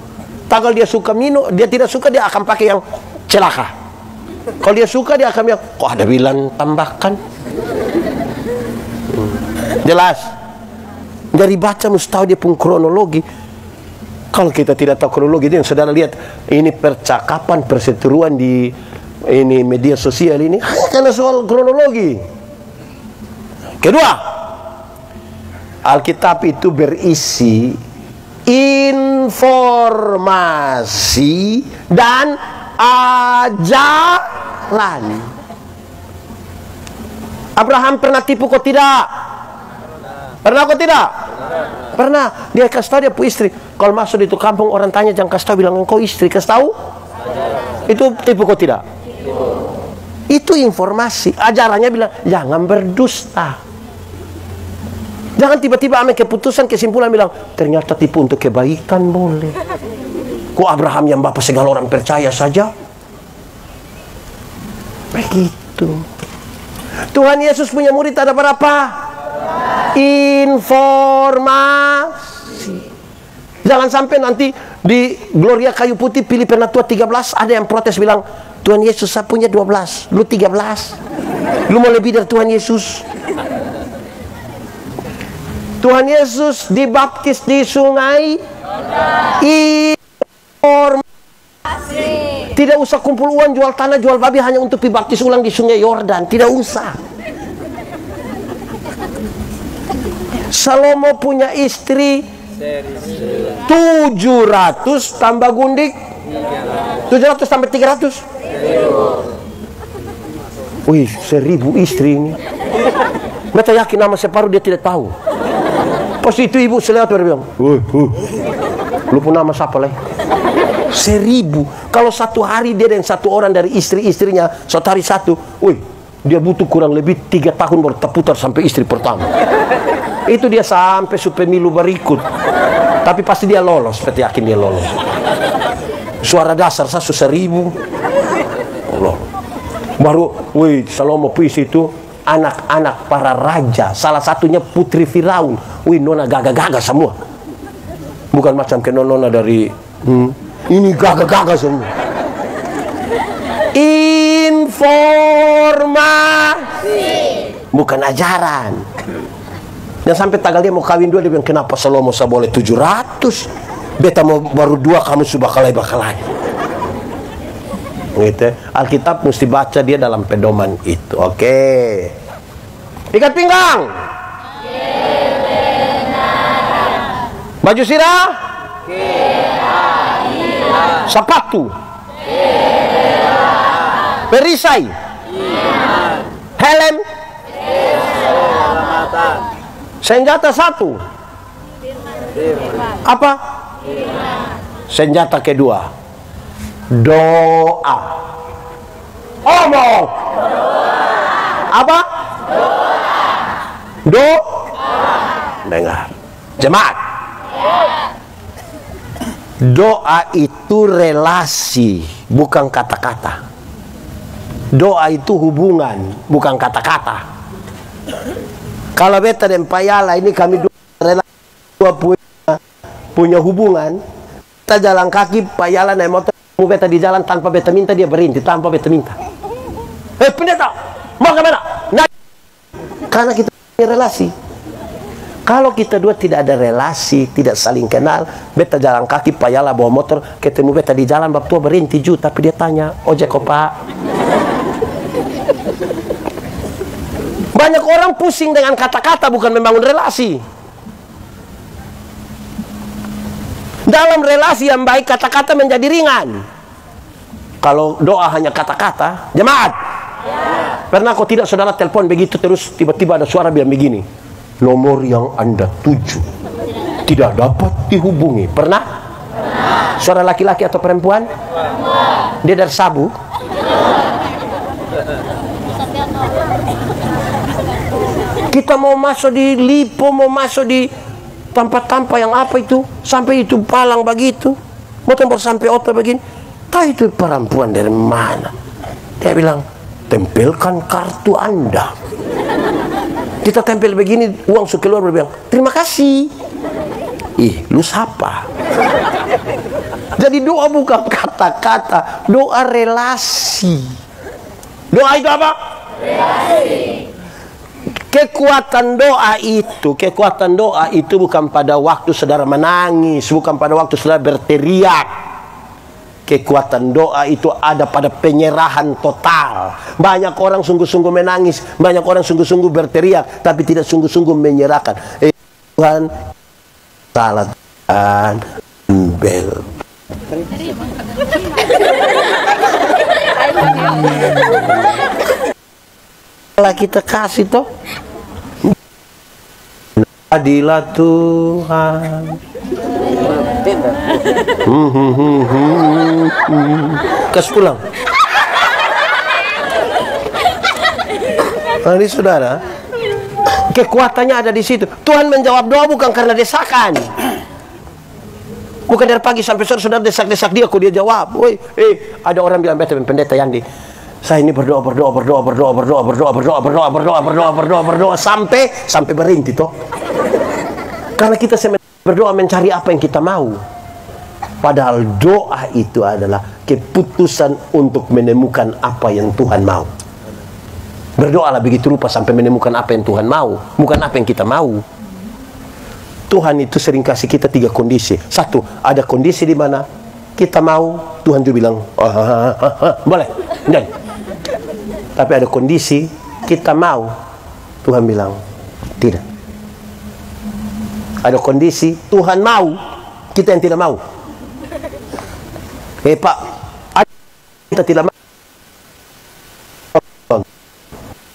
Tanggal dia suka minum, dia tidak suka dia akan pakai yang celaka. Kalau dia suka dia akan bilang, kok ada bilang tambahkan. Jelas. Dari baca mesti tahu dia pun kronologi. Kalau kita tidak tahu kronologi, itu yang saudara lihat ini percakapan perseteruan di ini media sosial ini hanya karena soal kronologi. Kedua, Alkitab itu berisi informasi dan ajaran. Abraham pernah tipu kok tidak? Pernah kok tidak? Pernah. Dia kasih tahu dia pu istri. Kalau masuk di itu kampung orang tanya jangan kasih tahu, bilang engkau istri, kasih tahu. Itu tipu kok tidak? Itu informasi. Ajarannya bilang jangan berdusta. Jangan tiba-tiba ambil keputusan kesimpulan bilang ternyata tipu untuk kebaikan boleh. Kok Abraham yang bapak segala orang percaya saja? Begitu. Tuhan Yesus punya murid ada berapa? Informasi. Jangan sampai nanti di Gloria Kayu Putih pilih Penatua 13 ada yang protes bilang Tuhan Yesus saya punya 12, lu 13. Lu mau lebih dari Tuhan Yesus? Tuhan Yesus dibaptis di sungai informasi. Tidak usah kumpul uang, jual tanah, jual babi hanya untuk dibaptis ulang di sungai Yordan. Tidak usah. Salomo punya istri 700 tambah gundik 700 tambah 300. Wih, 1000 istri ini. Mereka yakin nama separuh dia tidak tahu. Pas itu ibu selewat bilang, lu pun nama siapa lah? 1000. Kalau satu hari dia dan satu orang dari istri-istrinya satu hari satu, wih, dia butuh kurang lebih 3 tahun baru terputar sampai istri pertama. Itu dia sampai pemilu berikut. Tapi pasti dia lolos, seperti yakin dia lolos. Suara dasar saya 1000. Allah. Baru, wih, Salomo puisi itu anak-anak para raja, salah satunya putri Firaun. Wih, nona gagah-gagah semua. Bukan macam ke nona dari ini gagah-gagah semua. Informasi, bukan ajaran. Dan sampai tanggal dia mau kawin 2 dia bilang kenapa Salomo saya boleh 700? Beta mau baru 2 kamu sudah bakalai. Gitu. Alkitab mesti baca dia dalam pedoman itu. Oke. Ikat pinggang. Baju sirah. Sepatu. Perisai. Helm. Senjata 1. Apa? Senjata kedua. Doa. Omong. Apa? Doa. Dengar. Jemaat. Doa itu relasi, bukan kata-kata. Doa itu hubungan, bukan kata-kata. Kalau beta dan payala ini kami relasi. punya hubungan, kita jalan kaki, Pak Yala naik motor, mau beta di jalan tanpa beta minta, dia berhenti tanpa beta minta. Pendeta, mau kemana? Nah, karena kita punya relasi. Kalau kita dua tidak ada relasi, tidak saling kenal, beta jalan kaki, Pak Yala bawa motor, ketemu beta di jalan, bab tua berhenti juga, tapi dia tanya, ojek kok Pak? Banyak orang pusing dengan kata-kata, bukan membangun relasi. Dalam relasi yang baik, kata-kata menjadi ringan. Kalau doa hanya kata-kata, jemaat, pernah kok tidak saudara telepon begitu terus tiba-tiba ada suara bilang begini, nomor yang Anda tuju tidak dapat dihubungi. Pernah? Suara laki-laki atau perempuan? Dia dari Sabu. Kita mau masuk di Lipo, mau masuk di tempat-tempat yang apa itu, sampai itu palang begitu, mau tempur sampai otot begini. Tahu itu perempuan dari mana? Dia bilang, tempelkan kartu Anda. Kita tempel begini, uang suka keluar, bilang, terima kasih. Ih, lu siapa? Jadi doa bukan kata-kata, doa relasi. Doa itu apa? Relasi. Kekuatan doa itu bukan pada waktu saudara menangis, bukan pada waktu saudara berteriak. Kekuatan doa itu ada pada penyerahan total. Banyak orang sungguh-sungguh menangis, banyak orang sungguh-sungguh berteriak, tapi tidak sungguh-sungguh menyerahkan. Tuhan, salah Tuhan, bel. Kalau kita kasih toh, adilah Tuhan. Kas pulang. Nah, ini saudara, kekuatannya ada di situ. Tuhan menjawab doa bukan karena desakan. Bukan dari pagi sampai sore saudara desak-desak dia, kok dia jawab. Woi, ada orang bilang beta pendeta Yandi, saya ini berdoa sampai berhenti toh. Karena kita berdoa mencari apa yang kita mau. Padahal doa itu adalah keputusan untuk menemukan apa yang Tuhan mau. Berdoalah begitu rupa sampai menemukan apa yang Tuhan mau, bukan apa yang kita mau. Tuhan itu sering kasih kita 3 kondisi. 1, ada kondisi di mana kita mau, Tuhan juga bilang, boleh, jangan. Tapi ada kondisi kita mau, Tuhan bilang tidak. Ada kondisi Tuhan mau, kita yang tidak mau. Pak, kita tidak mau.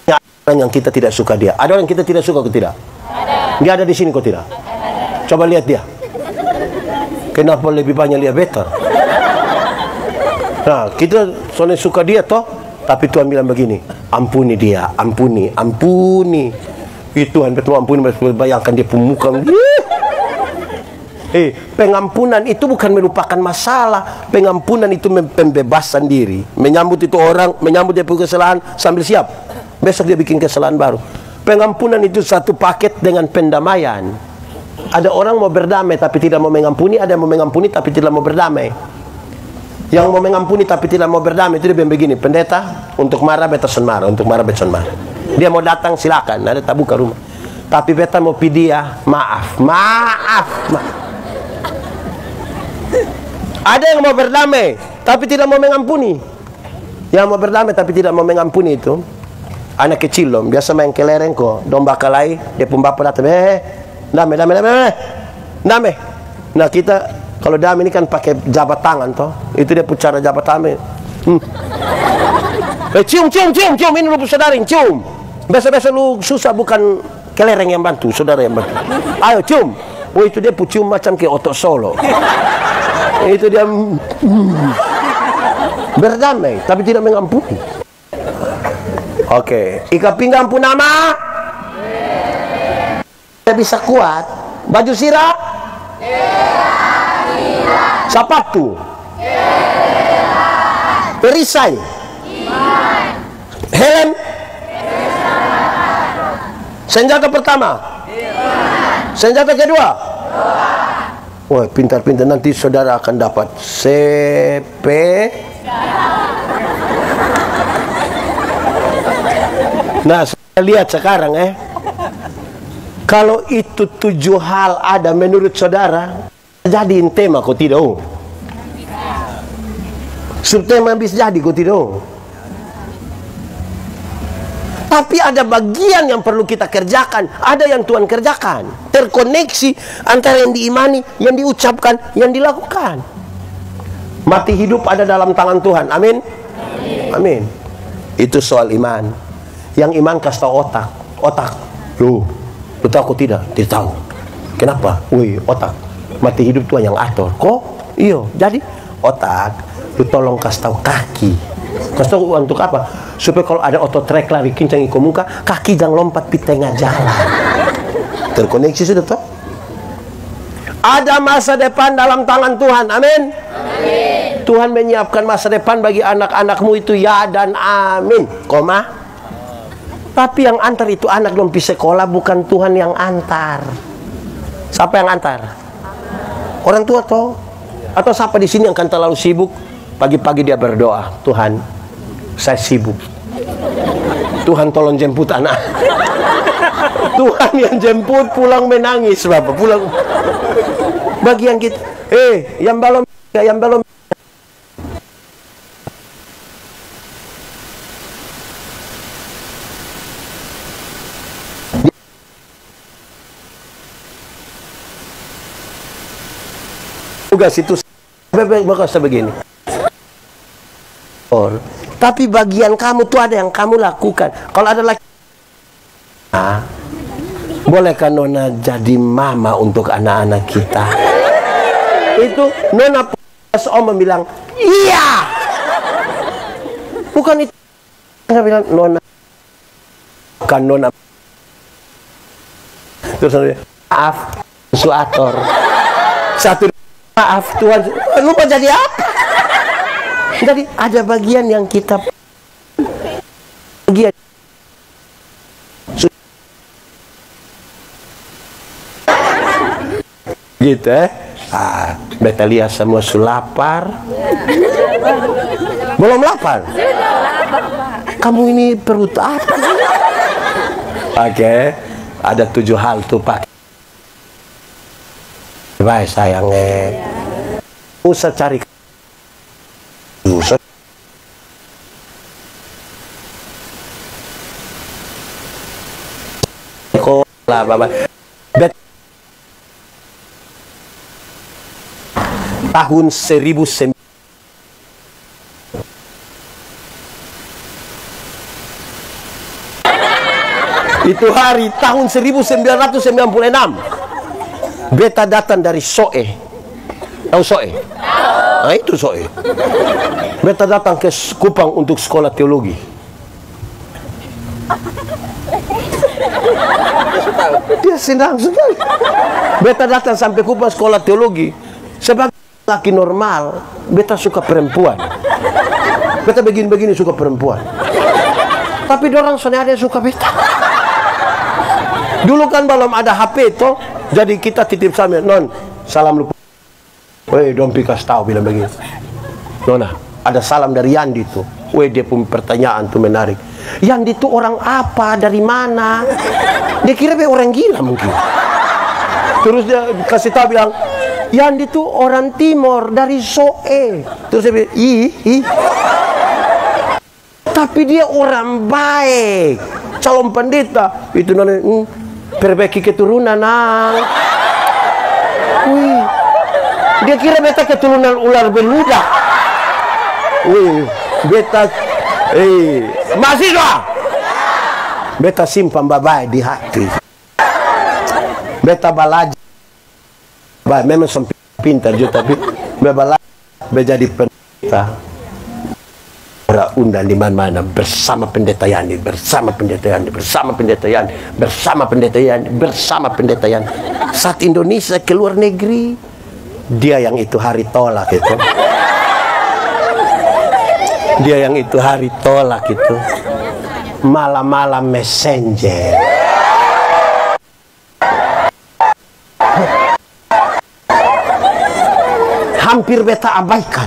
Ada orang yang kita tidak suka dia. Ada orang yang kita tidak suka atau tidak? Ada. Dia ada di sini kok tidak? Ada. Coba lihat dia. Kenapa lebih banyak lihat beta? Nah, kita soalnya suka dia toh, tapi Tuhan bilang begini, ampuni dia, ampuni. Tuhan betul ampuni, bayangkan dia pemuka. Pengampunan itu bukan melupakan masalah. Pengampunan itu pembebasan diri. Menyambut itu orang, menyambut dia punya kesalahan sambil siap. Besok dia bikin kesalahan baru. Pengampunan itu satu paket dengan pendamaian. Ada orang mau berdamai tapi tidak mau mengampuni, ada yang mau mengampuni tapi tidak mau berdamai. Yang mau mengampuni tapi tidak mau berdamai itu dia bilang begini, pendeta, untuk marah beta son marah, untuk marah beta son marah. Dia mau datang silakan, ada tak buka rumah. Tapi beta mau pilih dia, maaf. Ada yang mau berdamai tapi tidak mau mengampuni. Yang mau berdamai tapi tidak mau mengampuni itu anak kecil loh, biasa main kelereng kok, domba kalai, dia pun bapak datang, damai. Nah kita kalau damai ini kan pakai jabat tangan toh, itu dia pucara jabat tangan. Cium, ini lu saudara, cium. Biasa-biasa lu susah, bukan kelereng yang bantu, saudara yang bantu. Ayo cium. Oh itu dia cium macam kayak otot solo. Itu dia berdamai tapi tidak mengampuni. Oke, ikat pinggang pun nama tidak bisa kuat. Baju sirah sepatu perisai helm senjata pertama senjata kedua Wah, pintar-pintar, nanti saudara akan dapat CP. Nah, saya lihat sekarang kalau itu 7 hal ada menurut saudara, jadiin tema kok tidak? Subtema bisa jadi kok tidak? Tapi ada bagian yang perlu kita kerjakan, ada yang Tuhan kerjakan. Terkoneksi antara yang diimani, yang diucapkan, yang dilakukan. Mati hidup ada dalam tangan Tuhan. Amin. Amin. Itu soal iman. Yang iman kasih tahu otak. Lu tahu aku tidak? Tidak tahu. Kenapa? Wih, otak. Mati hidup Tuhan yang atur. Kok? Iyo. Jadi otak, lu tolong kasih tahu kaki. Kasih tahu untuk apa? Supaya kalau ada otot-trek lari kencang ke muka, kaki jangan lompat di tengah jalan. Terkoneksi sudah toh? Ada masa depan dalam tangan Tuhan. Amin. Amin. Tuhan menyiapkan masa depan bagi anak-anakmu itu, ya dan amin. Koma. Tapi yang antar itu anak belum pergi sekolah, bukan Tuhan yang antar. Siapa yang antar? Orang tua toh? Atau siapa di sini yang kan terlalu sibuk? Pagi-pagi dia berdoa, Tuhan, saya sibuk. Tuhan tolong jemput anak. Tuhan yang jemput pulang menangis, Bapak. Pulang. Bagi yang kita, yang belum. Tugas itu maka begini. Tapi bagian kamu tuh ada yang kamu lakukan. Kalau ada laki, bolehkah Nona jadi mama untuk anak-anak kita? Itu Nona pas Om bilang iya. Bukan itu. Nggak bilang Nona. Bukan Nona. Terus maaf, suator. Satu maaf Tuhan, lupa jadi apa? Jadi ada bagian yang kita bagian gitu beta lihat semua lapar. Belum lapar? Kamu ini perut apa? Oke, ada 7 hal tuh Pak. Baik sayangnya, usah cari lah Bapak. Tahun 1900 itu hari tahun 1996. Beta datang dari Soe. Tahu Soe? Nah itu Soe. Beta datang ke Kupang untuk sekolah teologi. Dia senang sekali. Beta datang sampai Kupang sekolah teologi. Sebagai laki normal, beta suka perempuan. Beta begini-begini suka perempuan. Tapi dorang soalnya ada yang suka beta. Dulu kan belum ada HP toh. Jadi kita titip salam, Non, salam lupa. Weh, Dompi kasih tahu bilang begini. Nona, ada salam dari Yandi tuh. Weh, dia punya pertanyaan tuh menarik. Yandi tuh orang apa? Dari mana? Dia kira dia orang gila mungkin. Terus dia kasih tahu bilang, Yandi tuh orang Timor dari Soe. Terus dia bilang, ih. Tapi dia orang baik. Calon pendeta. Itu Nona, perbaiki keturunan nang. Wih, dia kira beta keturunan ular beluda. Wih, beta mahasiswa. Beta simpan babai di hati. Beta belajar. Baik, memang sempit pintar juga tapi belajar menjadi pendeta. Undang di mana-mana bersama pendeta Yani, bersama pendeta Yani, bersama pendeta Yani, bersama pendeta Yani, bersama pendeta Yani. Saat Indonesia ke luar negeri, dia yang itu hari tolak itu. Dia yang itu hari tolak itu. Malam-malam messenger. hampir beta abaikan.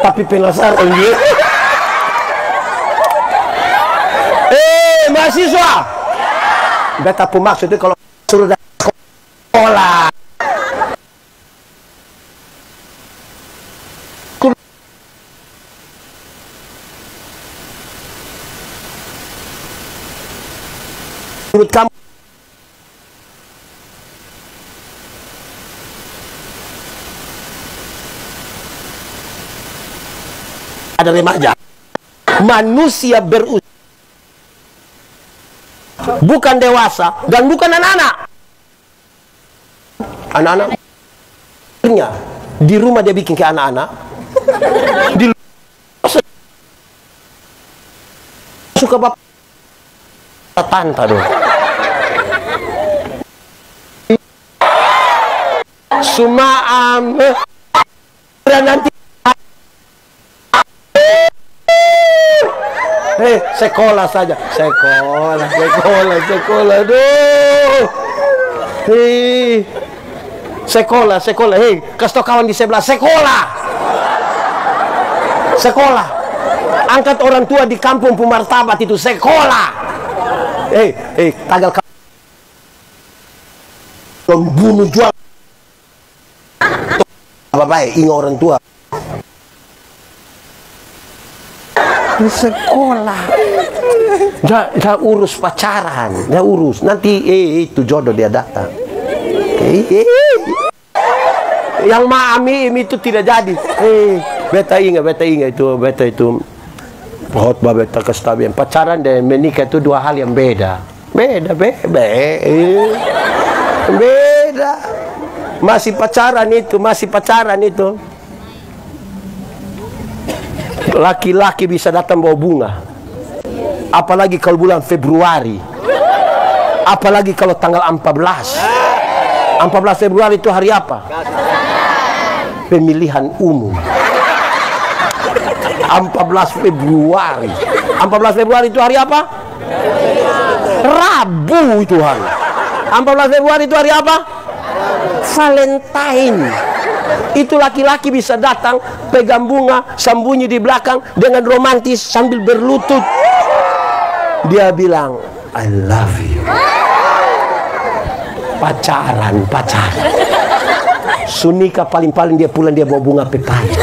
Tapi penasaran dia. Mahasiswa, beta pun maksud itu kalau suruh dari sekolah. Menurut kamu ada remaja, manusia berusia, bukan dewasa dan bukan anak-anak. Anak-anak di rumah dia bikin ke anak-anak, di suka bapak tanta dong. Sumaam nanti sekolah saja, sekolah, aduh. Sekolah, kasih tau kawan di sebelah, sekolah. Angkat orang tua di kampung pemartabat itu, sekolah. Tagal membunuh jual. Apa baik, ingat orang tua. Sekolah, jangan urus pacaran, jangan urus. Nanti itu jodoh dia datang. Yang mami itu tidak jadi. Beta ingat itu. Khotbah beta kestabian. Pacaran dan menikah itu dua hal yang beda. Beda. Masih pacaran itu. Laki-laki bisa datang bawa bunga, apalagi kalau bulan Februari, apalagi kalau tanggal 14 Februari itu hari apa? Pemilihan umum. 14 Februari itu hari apa? Rabu itu hari. 14 Februari itu hari apa? Valentine. Itu laki-laki bisa datang, pegang bunga, sembunyi di belakang dengan romantis sambil berlutut. Dia bilang, I love you. Pacaran. Sunika paling-paling dia pulang, dia bawa bunga pepaya.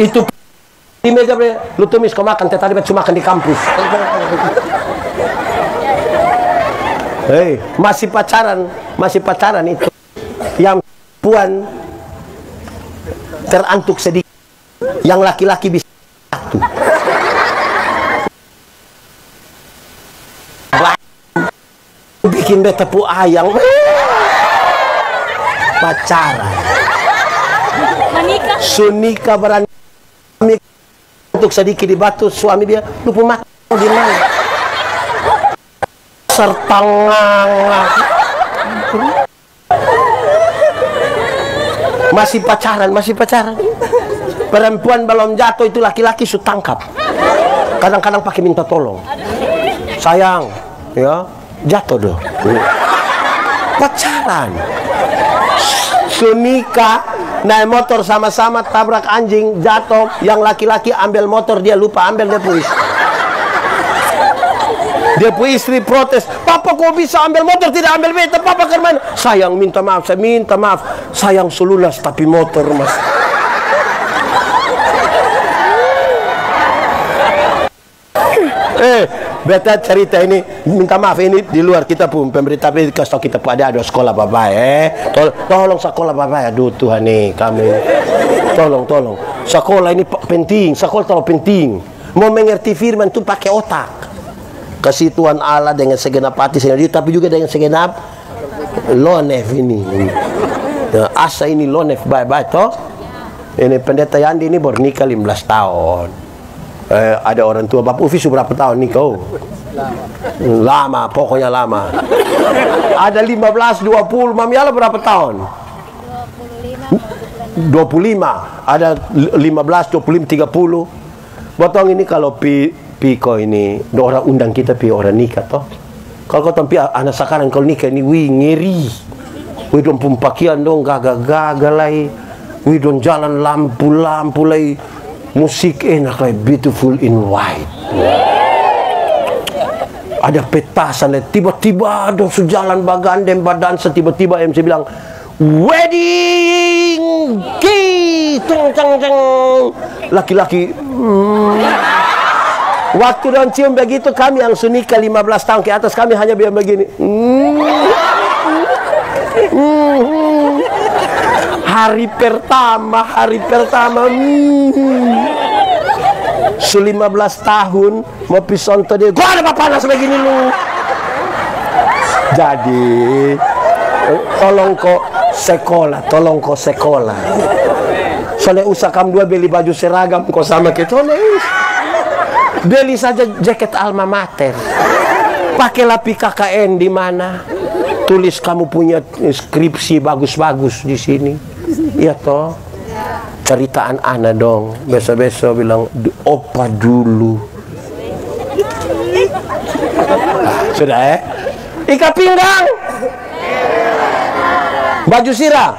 Itu di meja, lu tumis kau makan, tadi cuma makan di kampus. Masih pacaran itu. Yang puan terantuk sedikit, yang laki-laki bisa satu. Bikin beta pu ayang. Pacaran. Sunika berani untuk sedikit di batu, suami dia lupa makan di mana. Sertangang. Masih pacaran. Perempuan belum jatuh itu laki-laki sudah tangkap. Kadang-kadang pakai minta tolong. Sayang, ya, jatuh doh. Pacaran. Sunika naik motor sama-sama, tabrak anjing, jatuh. Yang laki-laki ambil motor, dia lupa ambil, dia puis. Dia pun istri protes, papa kok bisa ambil motor tidak ambil beta, papa ke mana? Sayang minta maaf, saya minta maaf. Sayang sululas tapi motor mas. Beta cerita ini, minta maaf ini di luar kita pun pemerintah kasih kita pun ada sekolah bapak tolong sekolah bapak, aduh Tuhan nih kami tolong sekolah ini penting, sekolah terlalu penting. Mau mengerti firman itu pakai otak. Kasih Tuhan Allah dengan segenap hati, tapi juga dengan segenap lonef ini. Asa ini lonef baik-baik toh. Ini pendeta Yandi ini baru nikah 15 tahun. Ada orang tua Bapak Ufi berapa tahun nikah? Lama, pokoknya lama. Ada 15, 20, Mami Ala berapa tahun? 25. Ada 15, 25, 30. Botong ini kalau Piko ini orang undang kita pi orang nikah toh. Kalau kau tampil anak sekarang kalau nikah ini, wih ngeri. Wih dong pakaian dong gagal-gagal lagi. Wih dong jalan lampu-lampu lagi. Musik enak lagi, beautiful in white. Ada petasan lagi. Tiba-tiba dong sejalan bagandeng badansa. Tiba-tiba MC bilang, wedding key, ceng. Laki-laki. Waktu dan cium begitu, kami yang sunika 15 tahun ke atas, kami hanya biar begini. Hari pertama. 15 tahun mau pisonto dia, gua ada apa panas begini lu. Jadi tolong kok sekolah. Soalnya usah kamu dua beli baju seragam kok sama kita. Beli saja jaket alma mater. Pakailah PKKN di mana. Tulis kamu punya skripsi bagus-bagus di sini. Iya toh. Ceritaan ana dong. Besok-besok bilang opa dulu. Sudah ya? Ikat pinggang. Baju sirah.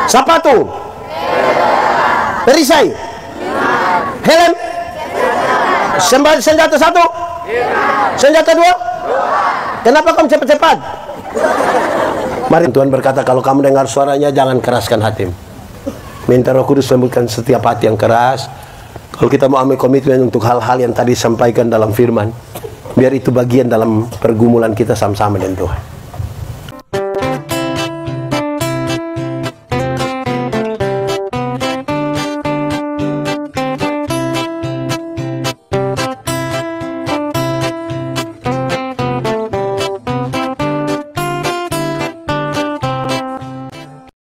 Sepatu. Perisai. Helm. Senjata 1. Senjata 2. Kenapa kamu cepat-cepat? Mari Tuhan berkata, kalau kamu dengar suaranya jangan keraskan hatimu. Minta Roh Kudus sembuhkan setiap hati yang keras. Kalau kita mau ambil komitmen untuk hal-hal yang tadi disampaikan dalam firman, biar itu bagian dalam pergumulan kita sama-sama dengan Tuhan.